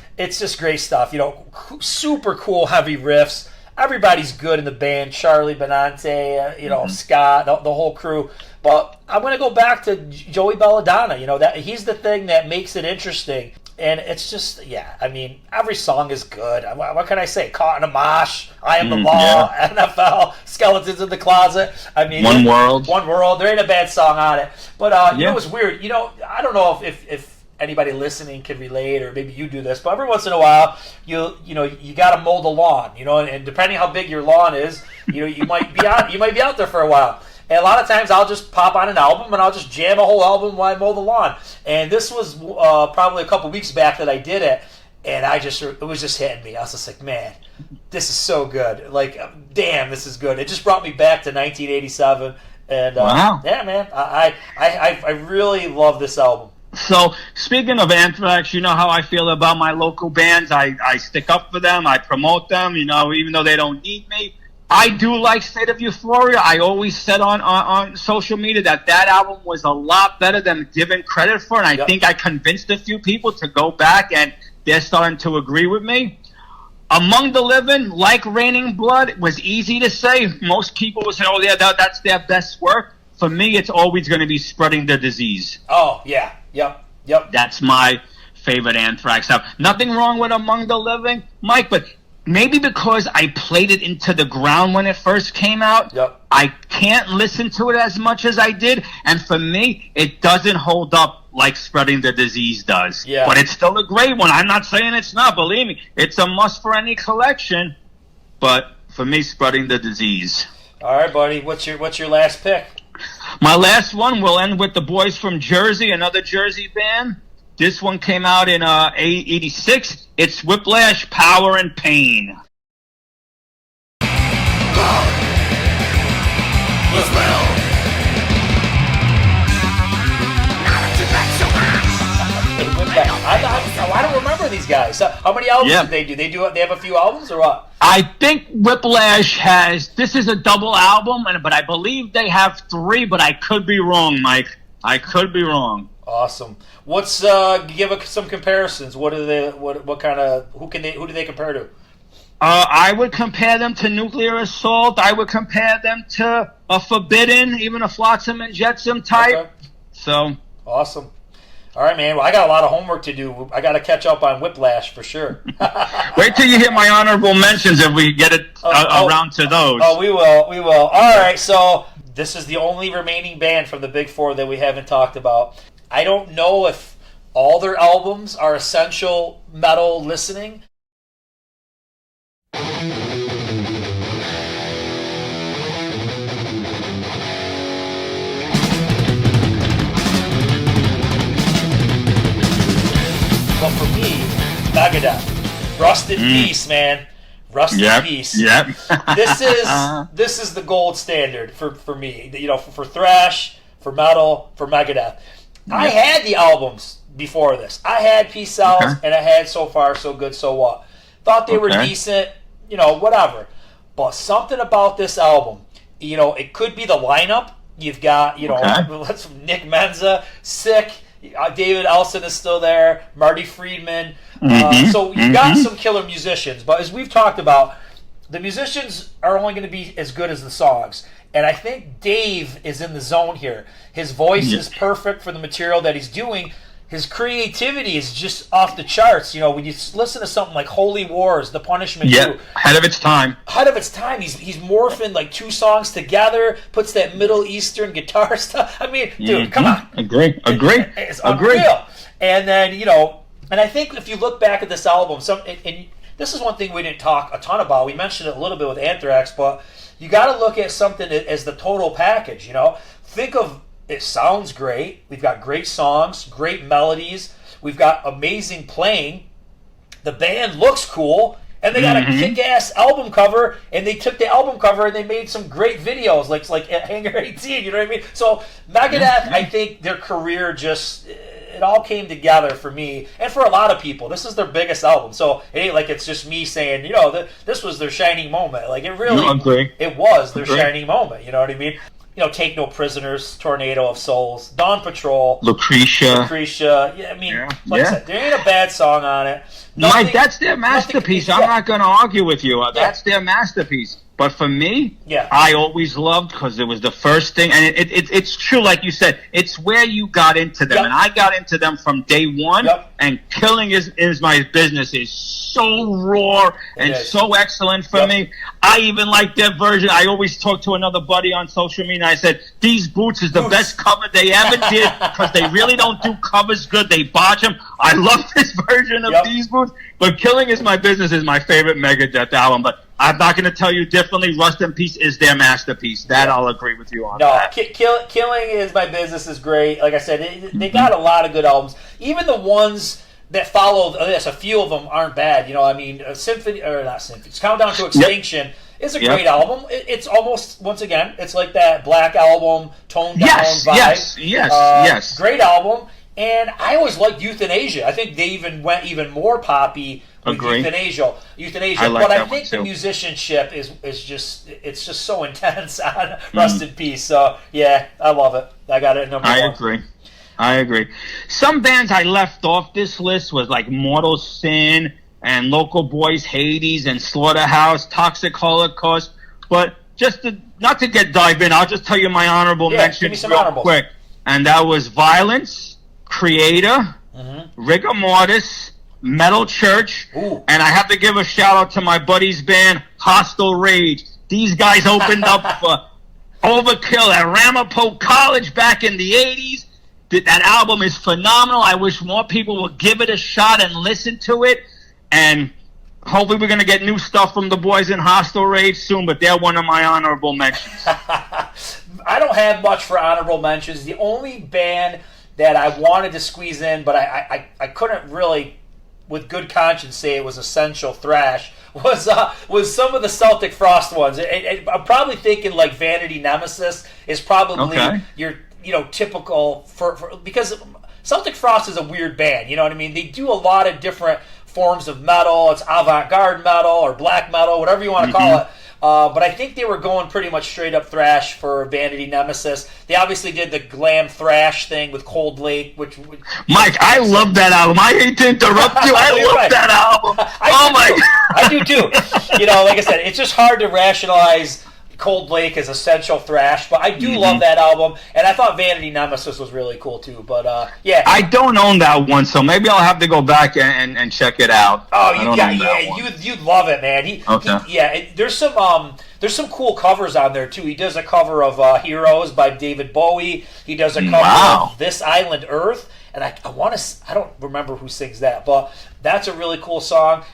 great stuff. You know, super cool, heavy riffs. Everybody's good in the band. Charlie Benante, you know, Scott, the whole crew. But I'm going to go back to Joey Belladonna. You know, that he's the thing that makes it interesting. And it's just, I mean, every song is good. What can I say? Caught in a Mosh, I Am the Law, NFL, Skeletons in the Closet. I mean, One World. There ain't a bad song on it. But, you know, it's weird. You know, I don't know if anybody listening can relate, or maybe you do this, but every once in a while, you got to mow the lawn, you know, and depending how big your lawn is, you know, you might be out there for a while. And a lot of times I'll just pop on an album and I'll just jam a whole album while I mow the lawn. And this was probably a couple weeks back that I did it, and it was just hitting me. I was just like, man, this is so good. Like, damn, this is good. It just brought me back to 1987. And wow. Yeah, man, I really love this album. So, speaking of Anthrax, you know how I feel about my local bands. I stick up for them. I promote them, you know, even though they don't need me. I do like State of Euphoria. I always said on social media that album was a lot better than given credit for, and I think I convinced a few people to go back, and they're starting to agree with me. Among the Living, like Raining Blood, it was easy to say. Most people would say, oh, yeah, that's their best work. For me, it's always going to be Spreading the Disease. Oh, yeah. Yep. That's my favorite Anthrax album. Nothing wrong with Among the Living, Mike, but maybe because I played it into the ground when it first came out, I can't listen to it as much as I did. And for me, it doesn't hold up like Spreading the Disease does. Yeah. But it's still a great one. I'm not saying it's not. Believe me, it's a must for any collection. But for me, Spreading the Disease. All right, buddy. What's your last pick? My last one will end with the boys from Jersey, another Jersey band. This one came out in 86. It's Whiplash, Power, and Pain. I don't remember these guys. How many albums did they do? They have a few albums, or what? I think Whiplash this is a double album, but I believe they have 3, but I could be wrong, Mike. I could be wrong. Awesome. What's give us some comparisons? What do they? What kind of who do they compare to? I would compare them to Nuclear Assault. I would compare them to a Forbidden, even a Flotsam and Jetsam type. Okay. So awesome. All right, man. Well, I got a lot of homework to do. I got to catch up on Whiplash for sure. Wait till you hit my honorable mentions if we get it around to those. Oh, we will. We will. All right. So this is the only remaining band from the Big Four that we haven't talked about. I don't know if all their albums are essential metal listening. But for me, Megadeth, Rust in Peace, man. Rest in peace. Yep. This is the gold standard for me. You know, for thrash, for metal, for Megadeth. I had the albums before this. I had Peace Sells, and I had So Far, So Good, So What. Thought they were decent, you know, whatever. But something about this album, you know, it could be the lineup. You've got, you know, Nick Menza, sick. David Ellison is still there. Marty Friedman. So you've got some killer musicians. But as we've talked about, the musicians are only going to be as good as the songs. And I think Dave is in the zone here. His voice is perfect for the material that he's doing. His creativity is just off the charts. You know, when you listen to something like Holy Wars, The Punishment You, ahead of its time. Ahead of its time. He's morphing like two songs together, puts that Middle Eastern guitar stuff. I mean, dude, come on. Agree. It's unreal. And then, you know, and I think if you look back at this album, and this is one thing we didn't talk a ton about. We mentioned it a little bit with Anthrax, but you got to look at something as the total package, you know? Think of, it sounds great. We've got great songs, great melodies. We've got amazing playing. The band looks cool. And they got a kick-ass album cover. And they took the album cover and they made some great videos, like at Hangar 18, you know what I mean? So Megadeth, I think their career just, it all came together for me. And for a lot of people, this is their biggest album. So it ain't like it's just me saying, you know, this was their shining moment. Like, it really, it was their shining moment, you know what I mean? You know, Take No Prisoners, Tornado of Souls, Dawn Patrol, Lucretia. Yeah, I mean, like I said, there ain't a bad song on it. Mike, that's their masterpiece. I'm not going to argue with you. That's their masterpiece. But for me, I always loved, because it was the first thing, and it's true, like you said, it's where you got into them, and I got into them from day one, and Killing is My Business is so raw and so excellent for me. I even like their version. I always talk to another buddy on social media, and I said, These Boots is the best cover they ever did, because they really don't do covers good. They botch them. I love this version of These Boots, but Killing Is My Business is my favorite Megadeth album, but I'm not going to tell you differently. Rust in Peace is their masterpiece. That I'll agree with you on. No, Killing Is My Business is great. Like I said, they got a lot of good albums. Even the ones that follow this, a few of them aren't bad. You know, I mean, Countdown to Extinction is a great album. It's almost, once again, it's like that Black Album, toned down vibe. Yes. Great album. And I always liked Euthanasia. I think they even went even more poppy with Euthanasia. But I think the musicianship is just, it's just so intense on Rust in Peace. So yeah, I love it. I got it at number one. I agree. Some bands I left off this list was like Mortal Sin and Local Boys, Hades and Slaughterhouse, Toxic Holocaust. But just not to dive in, I'll just tell you my honorable mentions real quick. And that was Violence, Creator, Rigor Mortis, Metal Church, and I have to give a shout out to my buddy's band, Hostile Rage. These guys opened up for Overkill at Ramapo College back in the 80s. That album is phenomenal. I wish more people would give it a shot and listen to it. And hopefully we're going to get new stuff from the boys in Hostile Rage soon, but they're one of my honorable mentions. I don't have much for honorable mentions. The only band that I wanted to squeeze in, but I couldn't really, with good conscience, say it was essential thrash, was some of the Celtic Frost ones. I'm probably thinking like Vanity Nemesis is probably your typical for because Celtic Frost is a weird band. You know what I mean? They do a lot of different forms of metal. It's avant-garde metal or black metal, whatever you want to call it. But I think they were going pretty much straight up thrash for Vanity Nemesis. They obviously did the glam thrash thing with Cold Lake, which Mike, I love that album. I hate to interrupt you. I love that album. I do too. Like I said, it's just hard to rationalize Cold Lake as essential thrash, but I do love that album, and I thought Vanity Nemesis was really cool too. But I don't own that one, so maybe I'll have to go back and check it out. Oh, you'd love it, man. There's some cool covers on there too. He does a cover of Heroes by David Bowie. He does a cover of This Island Earth. And I don't remember who sings that, but that's a really cool song.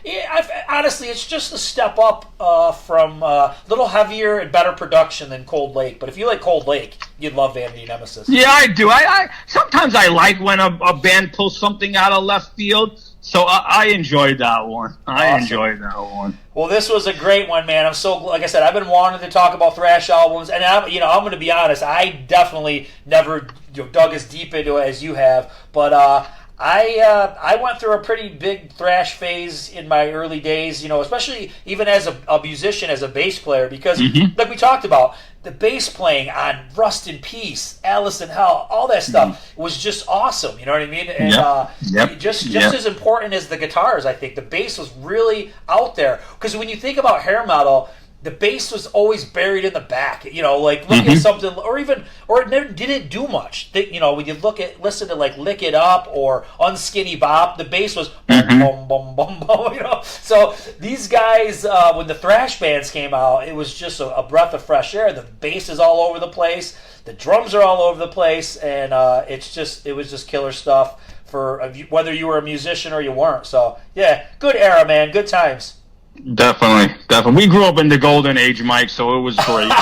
Honestly, it's just a step up from a little heavier and better production than Cold Lake. But if you like Cold Lake, you'd love Vanity Nemesis. Yeah, I do. I sometimes I like when a band pulls something out of left field. So I enjoyed that one. I Awesome. enjoyed that one. Well, this was a great one, man. I'm so, like I said, I've been wanting to talk about thrash albums, and I'm going to be honest. I definitely never dug as deep into it as you have, but I went through a pretty big thrash phase in my early days. Especially even as a musician, as a bass player, because like we talked about, the bass playing on Rust in Peace, Alice in Hell, all that stuff was just awesome. You know what I mean? And just as important as the guitars, I think the bass was really out there. Because when you think about hair metal, the bass was always buried in the back. Like look at something, or it never didn't do much. When you listen to like Lick It Up or Unskinny Bop, the bass was boom, boom, boom, boom. So these guys, when the thrash bands came out, it was just a breath of fresh air. The bass is all over the place, the drums are all over the place, and it was just killer stuff for whether you were a musician or you weren't. So yeah, good era, man, good times. Definitely. We grew up in the golden age, Mike, so it was great,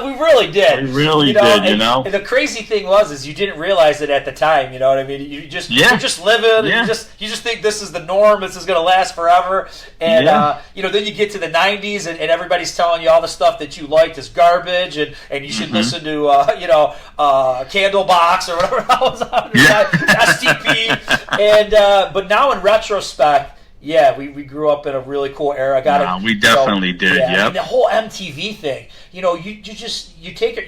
We really did. We really did. And the crazy thing was you didn't realize it at the time, you know what I mean? You're just living, and you just think this is the norm, this is going to last forever, and then you get to the 90s, and everybody's telling you all the stuff that you liked is garbage, and you should listen to, Candlebox or whatever else on STP, but now in retrospect, yeah, we grew up in a really cool era. We definitely did. Yeah, yep. And the whole MTV thing, you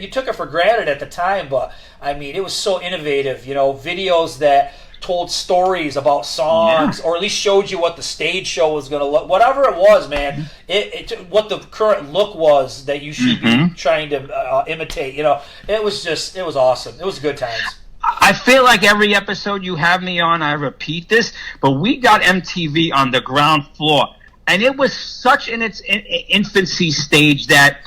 took it for granted at the time, but I mean, it was so innovative. Videos that told stories about songs, or at least showed you what the stage show was going to look. Whatever it was, man, what the current look was that you should be trying to imitate. It was awesome. It was good times. I feel like every episode you have me on, I repeat this, but we got MTV on the ground floor, and it was such in its infancy stage that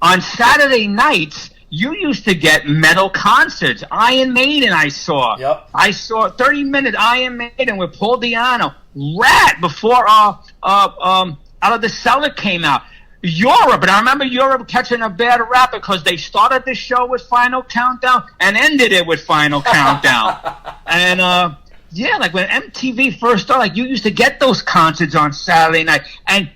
on Saturday nights, you used to get metal concerts. Iron Maiden I saw. Yep. I saw 30-minute Iron Maiden with Paul Di'Anno. Rat before Out of the Cellar came out. Europe, and I remember Europe catching a bad rap because they started the show with Final Countdown and ended it with Final Countdown. And like when MTV first started, you used to get those concerts on Saturday night, and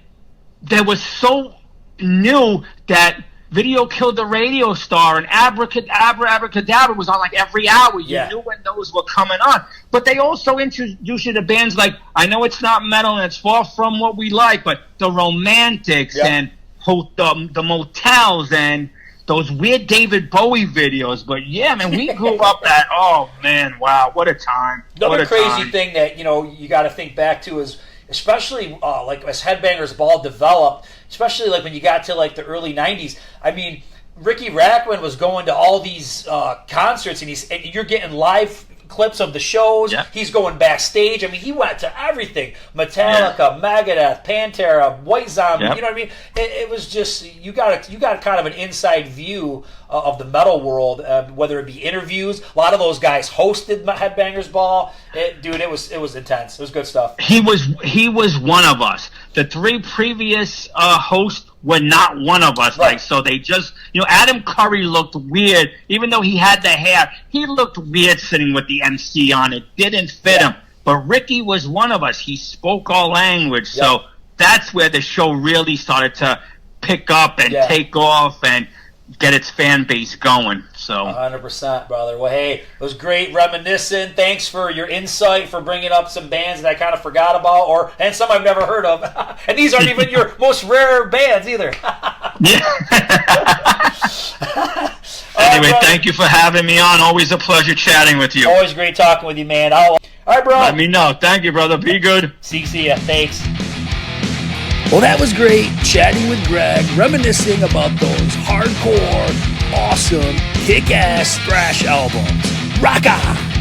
there was so new that Video Killed the Radio Star and Abracadabra was on like every hour. You knew when those were coming on. But they also introduced you to bands like, I know it's not metal and it's far from what we like, but the Romantics and the Motels and those weird David Bowie videos. But yeah, man, we grew up oh man, wow, what a time. Another crazy thing that, you got to think back to is, especially like as Headbangers Ball developed, especially like when you got to like the early 90s, I mean, Ricky Rackman was going to all these concerts, and you're getting live clips of the shows. Yeah. He's going backstage. I mean, he went to everything. Metallica, Megadeth, Pantera, White Zombie. Yep. You know what I mean? It was just, you got kind of an inside view of the metal world, whether it be interviews. A lot of those guys hosted Headbangers Ball. It was intense. It was good stuff. He was one of us. The three previous hosts were not one of us. Right. Like, so they just, Adam Curry looked weird, even though he had the hair. He looked weird sitting with the MC on. It didn't fit him. But Ricky was one of us. He spoke our language. So that's where the show really started to pick up and take off and get its fan base going. So 100%, brother. Well, hey, it was great reminiscing. Thanks for your insight, for bringing up some bands that I kind of forgot about, and some I've never heard of. And these aren't even your most rare bands either. Anyway, thank you for having me on. Always a pleasure chatting with you. Always great talking with you, man. All right, bro. Let me know. Thank you, brother. Be good. See ya. Thanks. Well, that was great, chatting with Greg, reminiscing about those hardcore, awesome, kick-ass thrash albums. Rock on!